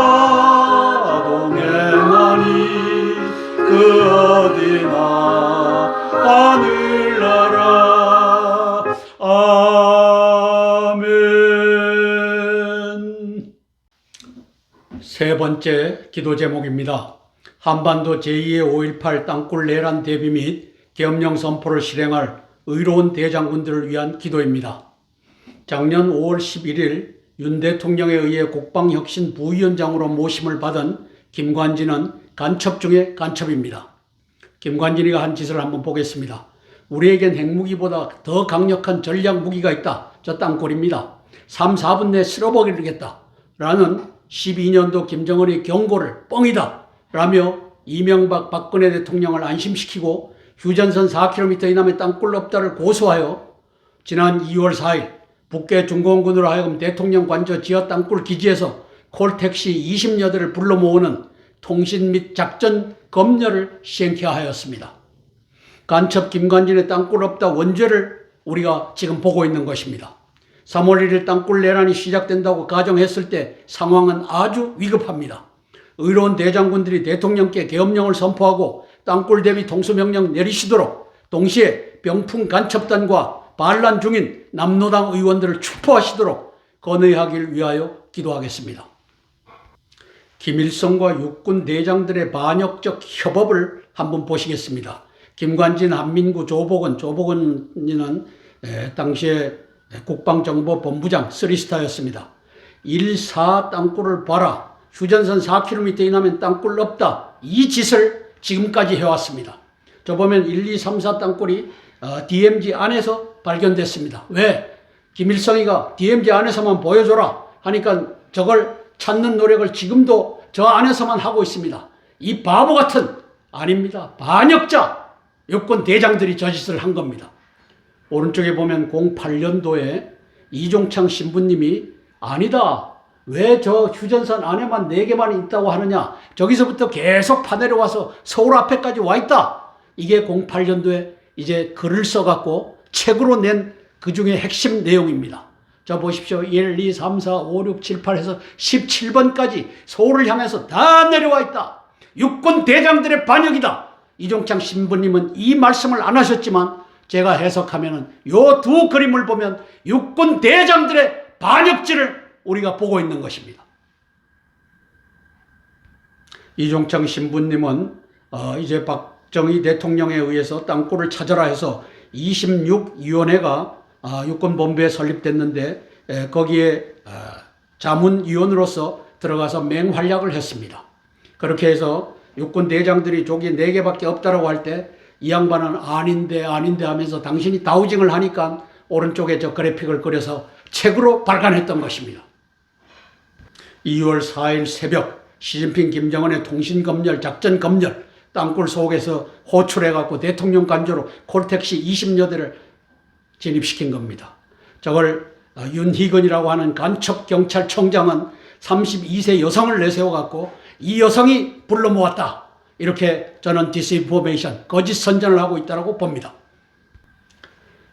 동행하니 그 어디나 하늘나라. 아멘. 세 번째 기도 제목입니다. 한반도 제2의 5.18 땅굴 내란 대비 및 계엄령 선포를 실행할 의로운 대장군들을 위한 기도입니다. 작년 5월 11일 윤 대통령에 의해 국방혁신 부위원장으로 모심을 받은 김관진은 간첩 중에 간첩입니다. 김관진이가 한 짓을 한번 보겠습니다. 우리에겐 핵무기보다 더 강력한 전략 무기가 있다. 저 땅굴입니다. 3, 4분 내에 쓸어버리겠다. 라는 12년도 김정은의 경고를 뻥이다. 라며 이명박 박근혜 대통령을 안심시키고 휴전선 4km 이남의 땅굴 없다를 고소하여 지난 2월 4일 북계 중공군으로 하여금 대통령 관저 지하 땅굴 기지에서 콜택시 20여 대를 불러 모으는 통신 및 작전 검열을 시행케 하였습니다. 간첩 김관진의 땅굴 없다 원죄를 우리가 지금 보고 있는 것입니다. 3월 1일 땅굴 내란이 시작된다고 가정했을 때 상황은 아주 위급합니다. 의로운 대장군들이 대통령께 계엄령을 선포하고 땅굴 대비 통수명령 내리시도록 동시에 병풍 간첩단과 반란 중인 남노당 의원들을 추포하시도록 건의하길 위하여 기도하겠습니다. 김일성과 육군 대장들의 반역적 협업을 한번 보시겠습니다. 김관진, 한민구, 조복은이는 당시에 국방정보본부장 3스타였습니다. 1, 4 땅굴을 봐라. 휴전선 4km 이나면 땅굴 없다. 이 짓을 지금까지 해왔습니다. 저 보면 1, 2, 3, 4 땅굴이 DMZ 안에서 발견됐습니다. 왜? 김일성이가 DMZ 안에서만 보여줘라 하니까 저걸 찾는 노력을 지금도 저 안에서만 하고 있습니다. 이 바보 같은, 아닙니다, 반역자 육군 대장들이 저 짓을 한 겁니다. 오른쪽에 보면 08년도에 이종창 신부님이 아니다, 왜 저 휴전선 안에만 4개만 있다고 하느냐, 저기서부터 계속 파내려와서 서울 앞에까지 와 있다. 이게 08년도에 이제 글을 써갖고 책으로 낸 그 중에 핵심 내용입니다. 자 보십시오. 1, 2, 3, 4, 5, 6, 7, 8 해서 17번까지 서울을 향해서 다 내려와 있다. 육군 대장들의 반역이다. 이종창 신부님은 이 말씀을 안 하셨지만 제가 해석하면은 요 두 그림을 보면 육군 대장들의 반역질을 우리가 보고 있는 것입니다. 이종창 신부님은 이제 박정희 대통령에 의해서 땅굴을 찾아라 해서 26위원회가 육군본부에 설립됐는데 거기에 자문위원으로서 들어가서 맹활약을 했습니다. 그렇게 해서 육군 대장들이 조기 4개밖에 없다라고 할 때 이 양반은 아닌데 하면서 당신이 다우징을 하니까 오른쪽에 저 그래픽을 그려서 책으로 발간했던 것입니다. 2월 4일 새벽 시진핑 김정은의 통신검열, 작전검열, 땅굴 속에서 호출해갖고 대통령 관저로 콜택시 20여 대를 진입시킨 겁니다. 저걸 윤희근이라고 하는 간첩 경찰청장은 32세 여성을 내세워갖고 이 여성이 불러 모았다. 이렇게 저는 디스인포메이션, 거짓 선전을 하고 있다고 봅니다.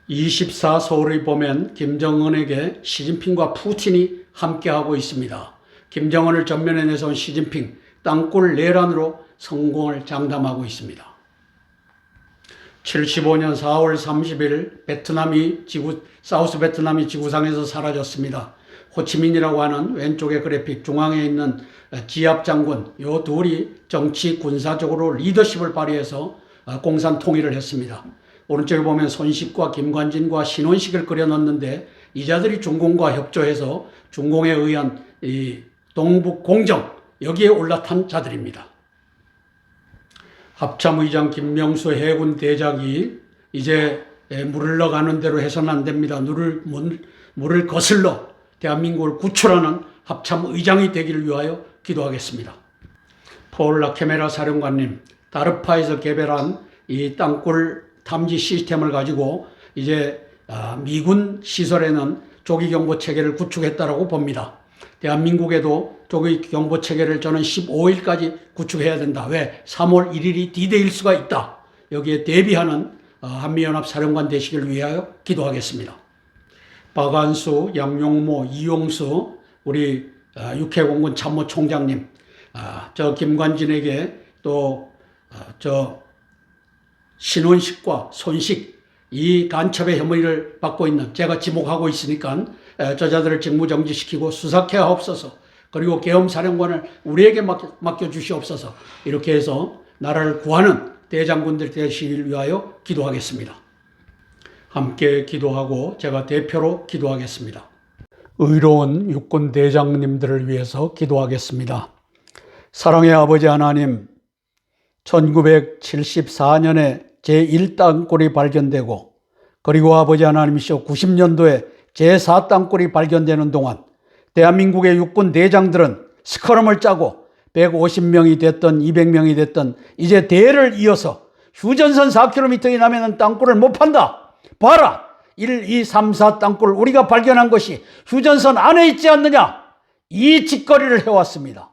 24 서울에 보면 김정은에게 시진핑과 푸틴이 함께하고 있습니다. 김정은을 전면에 내세운 시진핑, 땅굴 내란으로 성공을 장담하고 있습니다. 75년 4월 30일 사우스 베트남이 지구상에서 사라졌습니다. 호치민이라고 하는 왼쪽의 그래픽 중앙에 있는 지압 장군, 요 둘이 정치 군사적으로 리더십을 발휘해서 공산 통일을 했습니다. 오른쪽에 보면 손식과 김관진과 신원식을 그려놨는데 이 자들이 중공과 협조해서 중공에 의한 이 동북 공정, 여기에 올라탄 자들입니다. 합참의장 김명수 해군 대장이 이제 물을 넣어가는 대로 해서는 안 됩니다. 물을 거슬러 대한민국을 구출하는 합참의장이 되기를 위하여 기도하겠습니다. 폴 라케메라 사령관님, 다르파에서 개발한 이 땅굴 탐지 시스템을 가지고 이제 미군 시설에는 조기경보 체계를 구축했다고 봅니다. 대한민국에도 조기 경보 체계를 저는 15일까지 구축해야 된다. 왜? 3월 1일이 D-Day일 수가 있다. 여기에 대비하는 한미연합 사령관 되시길 위하여 기도하겠습니다. 박안수, 양용모, 이용수, 우리 육해공군 참모총장님, 저 김관진에게 또 저 신원식과 손식 이 간첩의 혐의를 받고 있는 제가 지목하고 있으니까 저자들을 직무정지시키고 수사케 하옵소서. 그리고 계엄사령관을 우리에게 맡겨주시옵소서. 이렇게 해서 나라를 구하는 대장군들 되시길 위하여 기도하겠습니다. 함께 기도하고 제가 대표로 기도하겠습니다. 의로운 육군 대장님들을 위해서 기도하겠습니다. 사랑의 아버지 하나님, 1974년에 제1땅굴이 발견되고 그리고 아버지 하나님이시여 90년도에 제4땅굴이 발견되는 동안 대한민국의 육군 대장들은 스커럼을 짜고 150명이 됐든 200명이 됐든 이제 대를 이어서 휴전선 4km이 나면 땅굴을 못 판다. 봐라! 1, 2, 3, 4 땅굴 우리가 발견한 것이 휴전선 안에 있지 않느냐? 이 짓거리를 해왔습니다.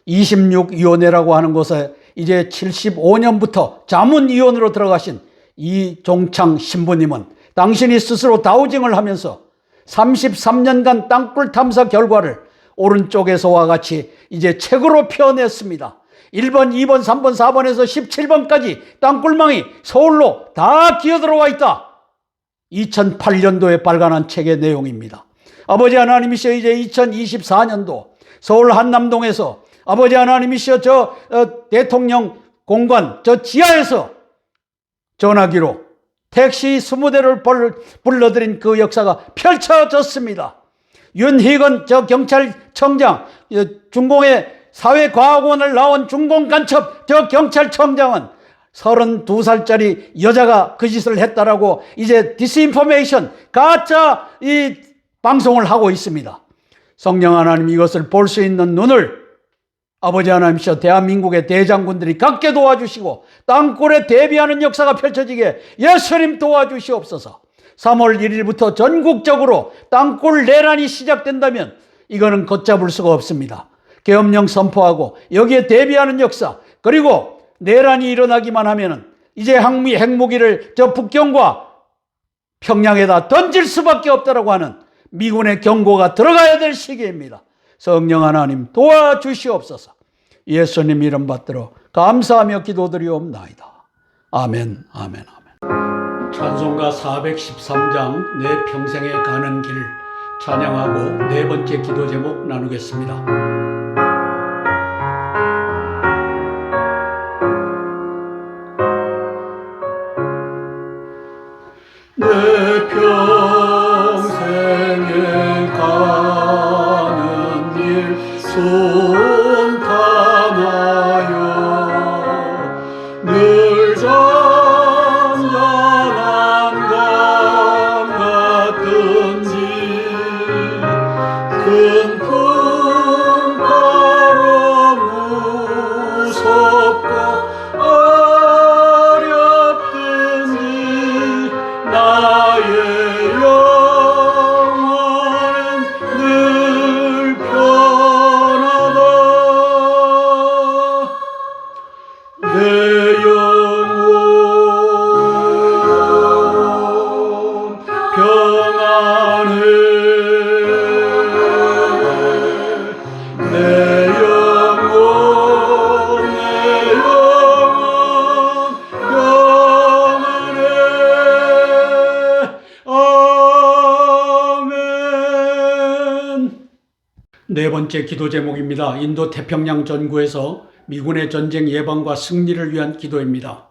26위원회라고 하는 곳에 이제 75년부터 자문위원으로 들어가신 이종창 신부님은 당신이 스스로 다우징을 하면서 33년간 땅굴 탐사 결과를 오른쪽에서와 같이 이제 책으로 펴냈습니다. 1번, 2번, 3번, 4번에서 17번까지 땅굴망이 서울로 다 기어들어와 있다. 2008년도에 발간한 책의 내용입니다. 아버지 하나님이시여 이제 2024년도 서울 한남동에서 아버지 하나님이시여 대통령 공관 저 지하에서 전화기로 택시 20대를 불러들인 그 역사가 펼쳐졌습니다. 윤희건 저 경찰청장, 중공의 사회과학원을 나온 중공간첩 저 경찰청장은 32살짜리 여자가 그 짓을 했다라고 이제 디스인포메이션 가짜 이 방송을 하고 있습니다. 성령 하나님 이것을 볼 수 있는 눈을 아버지 하나님이시여 대한민국의 대장군들이 갖게 도와주시고 땅굴에 대비하는 역사가 펼쳐지게 예수님 도와주시옵소서. 3월 1일부터 전국적으로 땅굴 내란이 시작된다면 이거는 걷잡을 수가 없습니다. 계엄령 선포하고 여기에 대비하는 역사, 그리고 내란이 일어나기만 하면은 이제 핵무기를 저 북경과 평양에다 던질 수밖에 없다라고 하는 미군의 경고가 들어가야 될 시기입니다. 성령 하나님 도와주시옵소서. 예수님 이름 받들어 감사하며 기도드리옵나이다. 아멘, 아멘, 아멘. 찬송가 413장 내 평생에 가는 길 찬양하고 네 번째 기도 제목 나누겠습니다. 내 평생에 가는 길 손 담아요 늘 잔잔한 강 같은지 큰 풍파로 무섭고 어렵든지 나의 영혼은 늘 편하다. 내 영혼 평안해. 내 영혼 평안해. 아멘. 네 번째 기도 제목입니다. 인도 태평양 전구에서 미군의 전쟁 예방과 승리를 위한 기도입니다.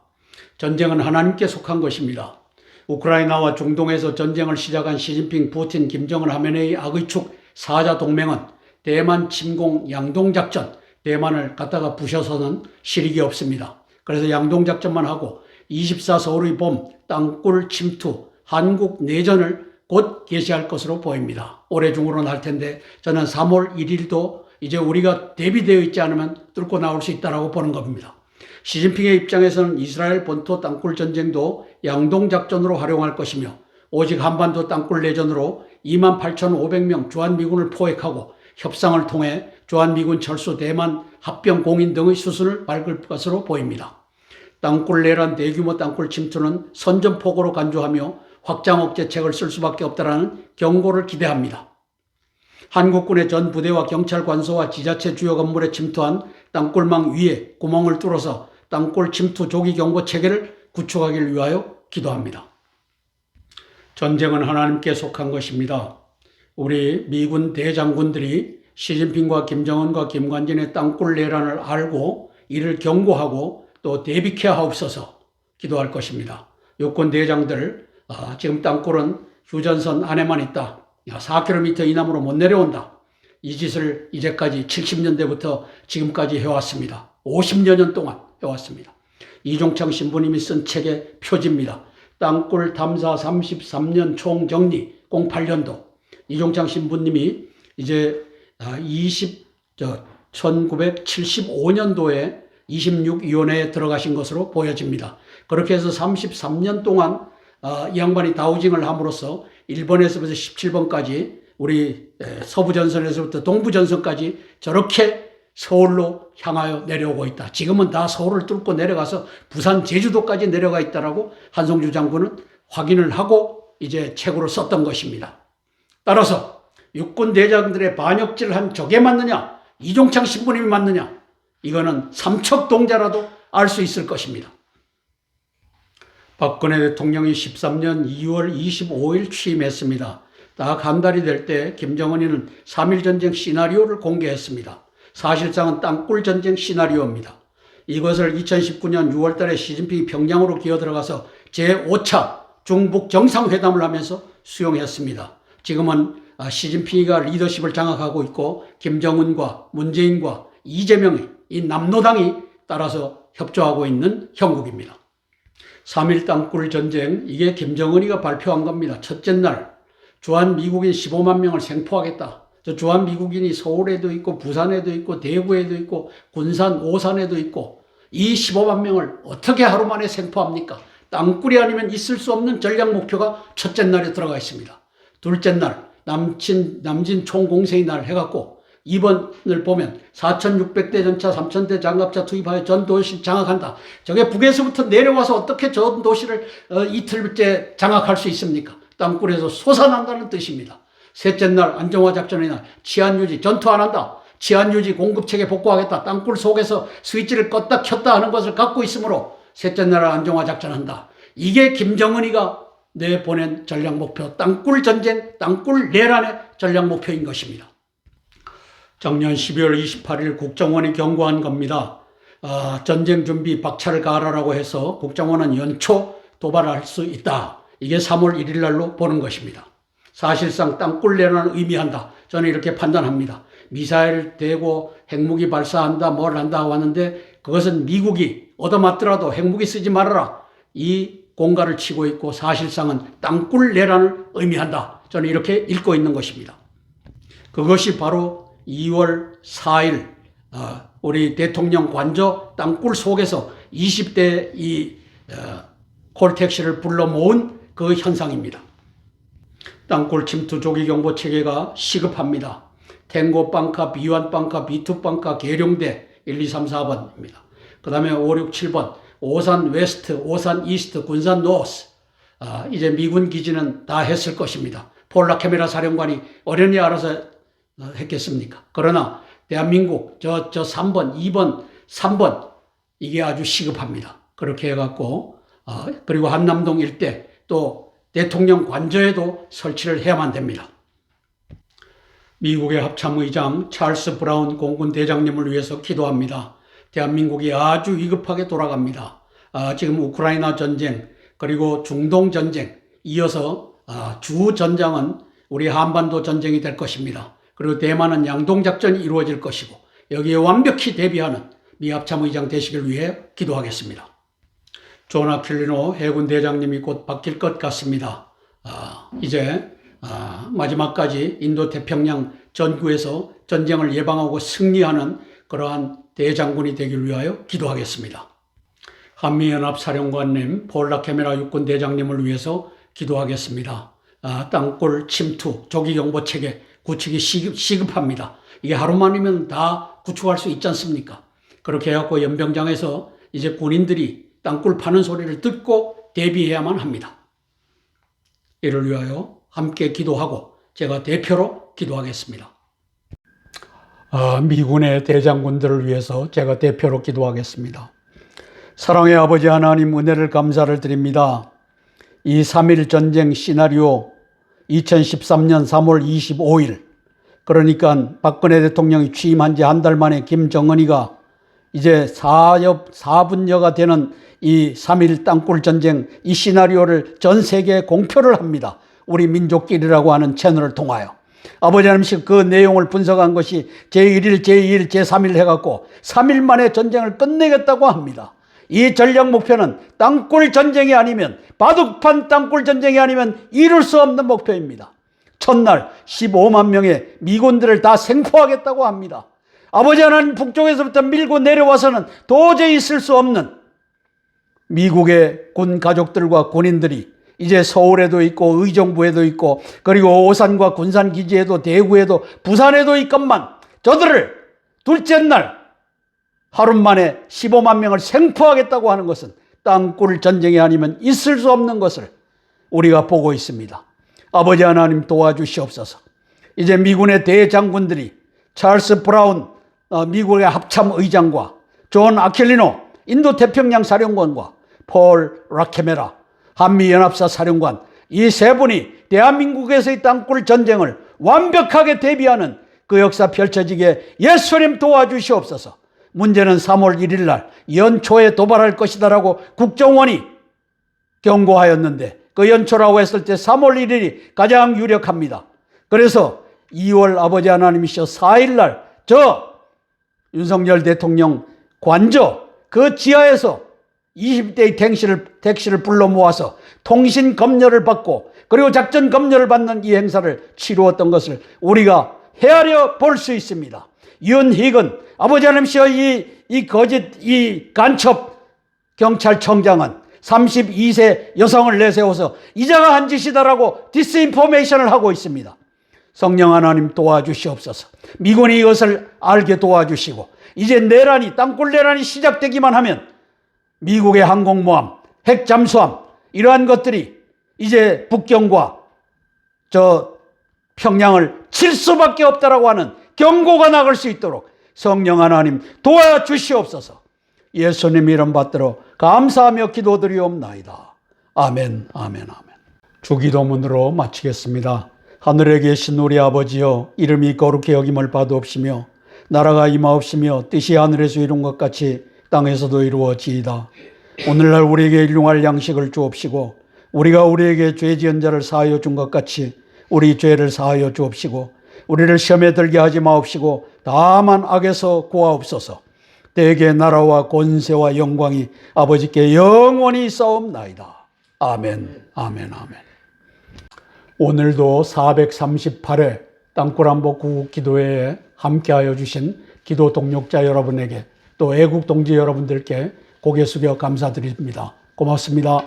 전쟁은 하나님께 속한 것입니다. 우크라이나와 중동에서 전쟁을 시작한 시진핑, 푸틴, 김정은, 하메네이 악의 축 사자 동맹은 대만 침공 양동작전, 대만을 갖다가 부셔서는 실익이 없습니다. 그래서 양동작전만 하고 24 서울의 봄, 땅굴 침투, 한국 내전을 곧 개시할 것으로 보입니다. 올해 중으로는 할 텐데 저는 3월 1일도 이제 우리가 대비되어 있지 않으면 뚫고 나올 수 있다고 보는 겁니다. 시진핑의 입장에서는 이스라엘 본토 땅굴 전쟁도 양동작전으로 활용할 것이며 오직 한반도 땅굴 내전으로 28,500명 주한미군을 포획하고 협상을 통해 주한미군 철수 대만 합병 공인 등의 수순을 밟을 것으로 보입니다. 땅굴 내란 대규모 땅굴 침투는 선전포고로 간주하며 확장 억제책을 쓸 수밖에 없다라는 경고를 기대합니다. 한국군의 전 부대와 경찰 관소와 지자체 주요 건물에 침투한 땅굴망 위에 구멍을 뚫어서 땅굴 침투 조기 경보 체계를 구축하기 위하여 기도합니다. 전쟁은 하나님께 속한 것입니다. 우리 미군 대장군들이 시진핑과 김정은과 김관진의 땅굴 내란을 알고 이를 경고하고 또 대비케 하옵소서 기도할 것입니다. 육군 대장들, 지금 땅굴은 휴전선 안에만 있다. 4km 이남으로 못 내려온다. 이 짓을 이제까지 70년대부터 지금까지 해왔습니다. 50여 년 동안 해왔습니다. 이종창 신부님이 쓴 책의 표지입니다. 땅굴 탐사 33년 총정리 08년도 이종창 신부님이 이제 1975년도에 26위원회에 들어가신 것으로 보여집니다. 그렇게 해서 33년 동안 이 양반이 다우징을 함으로써 1번에서부터 17번까지 우리 서부전선에서부터 동부전선까지 저렇게 서울로 향하여 내려오고 있다. 지금은 다 서울을 뚫고 내려가서 부산 제주도까지 내려가 있다라고 한성주 장군은 확인을 하고 이제 책으로 썼던 것입니다. 따라서 육군 대장들의 반역질을 한 저게 맞느냐, 이종창 신부님이 맞느냐, 이거는 삼척동자라도 알 수 있을 것입니다. 박근혜 대통령이 13년 2월 25일 취임했습니다. 딱 한 달이 될 때 김정은이는 3.1전쟁 시나리오를 공개했습니다. 사실상은 땅굴 전쟁 시나리오입니다. 이것을 2019년 6월 달에 시진핑이 평양으로 기어들어가서 제5차 중북 정상회담을 하면서 수용했습니다. 지금은 시진핑이가 리더십을 장악하고 있고 김정은과 문재인과 이재명의 이 남노당이 따라서 협조하고 있는 형국입니다. 3.1 땅굴 전쟁, 이게 김정은이가 발표한 겁니다. 첫째 날 주한미국인 15만 명을 생포하겠다. 저 주한미국인이 서울에도 있고 부산에도 있고 대구에도 있고 군산, 오산에도 있고 이 15만 명을 어떻게 하루 만에 생포합니까? 땅굴이 아니면 있을 수 없는 전략 목표가 첫째 날에 들어가 있습니다. 둘째 날 남진 총공세의 날 해갖고 2번을 보면 4,600대 전차, 3,000대 장갑차 투입하여 전 도시를 장악한다. 저게 북에서부터 내려와서 어떻게 전 도시를 이틀째 장악할 수 있습니까? 땅굴에서 솟아난다는 뜻입니다. 셋째 날 안정화 작전의 날 치안유지 전투 안 한다. 치안유지 공급체계 복구하겠다. 땅굴 속에서 스위치를 껐다 켰다 하는 것을 갖고 있으므로 셋째 날 안정화 작전한다. 이게 김정은이가 내보낸 전략 목표, 땅굴 전쟁, 땅굴 내란의 전략 목표인 것입니다. 작년 12월 28일 국정원이 경고한 겁니다. 전쟁 준비 박차를 가하라고 해서 국정원은 연초 도발할 수 있다. 이게 3월 1일 날로 보는 것입니다. 사실상 땅굴 내란을 의미한다. 저는 이렇게 판단합니다. 미사일 대고 핵무기 발사한다 뭘 한다 왔는데 그것은 미국이 얻어맞더라도 핵무기 쓰지 말아라. 이 공갈을 치고 있고 사실상은 땅굴 내란을 의미한다. 저는 이렇게 읽고 있는 것입니다. 그것이 바로 2월 4일 우리 대통령 관저 땅굴 속에서 20대 이 콜택시를 불러 모은 그 현상입니다. 땅굴 침투 조기 경보 체계가 시급합니다. 탱고 빵카, B1 빵카, B2 빵카, 계룡대 1, 2, 3, 4번입니다. 그 다음에 5, 6, 7번 오산 웨스트, 오산 이스트, 군산 노스. 이제 미군 기지는 다 했을 것입니다. 폴라 카메라 사령관이 어련히 알아서 했겠습니까? 그러나 대한민국 저 3번, 2번, 3번 이게 아주 시급합니다. 그렇게 해갖고 그리고 한남동 일대 또 대통령 관저에도 설치를 해야만 됩니다. 미국의 합참의장 찰스 브라운 공군 대장님을 위해서 기도합니다. 대한민국이 아주 위급하게 돌아갑니다. 지금 우크라이나 전쟁 그리고 중동 전쟁 이어서 주 전장은 우리 한반도 전쟁이 될 것입니다. 그리고 대만은 양동작전이 이루어질 것이고 여기에 완벽히 대비하는 미 합참의장 되시길 위해 기도하겠습니다. 존 아킬리노 해군 대장님이 곧 바뀔 것 같습니다. 이제 마지막까지 인도 태평양 전구에서 전쟁을 예방하고 승리하는 그러한 대장군이 되길 위하여 기도하겠습니다. 한미연합사령관님 폴라 카메라 육군 대장님을 위해서 기도하겠습니다. 땅굴 침투 조기경보 체계 구축이 시급합니다. 이게 하루만이면 다 구축할 수 있지 않습니까? 그렇게 해갖고 연병장에서 이제 군인들이 땅굴 파는 소리를 듣고 대비해야만 합니다. 이를 위하여 함께 기도하고 제가 대표로 기도하겠습니다. 미군의 대장군들을 위해서 제가 대표로 기도하겠습니다. 사랑의 아버지 하나님, 은혜를 감사를 드립니다. 이 3.1 전쟁 시나리오 2013년 3월 25일, 그러니까 박근혜 대통령이 취임한 지 한 달 만에 김정은이가 이제 4분여가 되는 이 3.1 땅굴 전쟁 이 시나리오를 전 세계에 공표를 합니다. 우리 민족길이라고 하는 채널을 통하여. 아버지 하나님, 그 내용을 분석한 것이 제1일, 제2일, 제3일 해갖고 3일 만에 전쟁을 끝내겠다고 합니다. 이 전략 목표는 땅굴 전쟁이 아니면, 바둑판 땅굴 전쟁이 아니면 이룰 수 없는 목표입니다. 첫날 15만 명의 미군들을 다 생포하겠다고 합니다. 아버지 하나님, 북쪽에서부터 밀고 내려와서는 도저히 있을 수 없는 미국의 군 가족들과 군인들이 이제 서울에도 있고 의정부에도 있고 그리고 오산과 군산기지에도 대구에도 부산에도 있건만 저들을 둘째 날 하루 만에 15만 명을 생포하겠다고 하는 것은 땅굴 전쟁이 아니면 있을 수 없는 것을 우리가 보고 있습니다. 아버지 하나님, 도와주시옵소서. 이제 미군의 대장군들이 찰스 브라운 미국의 합참의장과 존 아킬리노 인도태평양 사령관과 폴 라케메라 한미연합사 사령관, 이 세 분이 대한민국에서의 땅굴 전쟁을 완벽하게 대비하는 그 역사 펼쳐지게 예수님 도와주시옵소서. 문제는 3월 1일 날 연초에 도발할 것이다라고 국정원이 경고하였는데 그 연초라고 했을 때 3월 1일이 가장 유력합니다. 그래서 2월 아버지 하나님이시여 4일 날 윤석열 대통령 관저 그 지하에서 20대의 택시를 불러 모아서 통신 검열을 받고 그리고 작전 검열을 받는 이 행사를 치루었던 것을 우리가 헤아려 볼 수 있습니다. 윤희근 아버지 하나님이시여 이 거짓 이 간첩 경찰청장은 32세 여성을 내세워서 이자가 한 짓이다라고 디스인포메이션을 하고 있습니다. 성령 하나님 도와주시옵소서. 미군이 이것을 알게 도와주시고 이제 내란이 땅굴 내란이 시작되기만 하면 미국의 항공모함, 핵잠수함 이러한 것들이 이제 북경과 평양을 칠 수밖에 없다라고 하는 경고가 나갈 수 있도록 성령 하나님 도와주시옵소서. 예수님 이름 받들어 감사하며 기도드리옵나이다. 아멘, 아멘, 아멘. 주기도문으로 마치겠습니다. 하늘에 계신 우리 아버지여, 이름이 거룩히 여김을 받으옵시며 나라가 임하옵시며 뜻이 하늘에서 이룬 것 같이 땅에서도 이루어지이다. 오늘날 우리에게 일용할 양식을 주옵시고 우리가 우리에게 죄 지은 자를 사하여 준 것 같이 우리 죄를 사하여 주옵시고 우리를 시험에 들게 하지 마옵시고 다만 악에서 구하옵소서. 대개 나라와 권세와 영광이 아버지께 영원히 있사옵나이다. 아멘, 아멘, 아멘. 오늘도 438회 땅굴한복 구국기도회에 함께하여 주신 기도 동력자 여러분에게 또 애국 동지 여러분들께 고개 숙여 감사드립니다. 고맙습니다.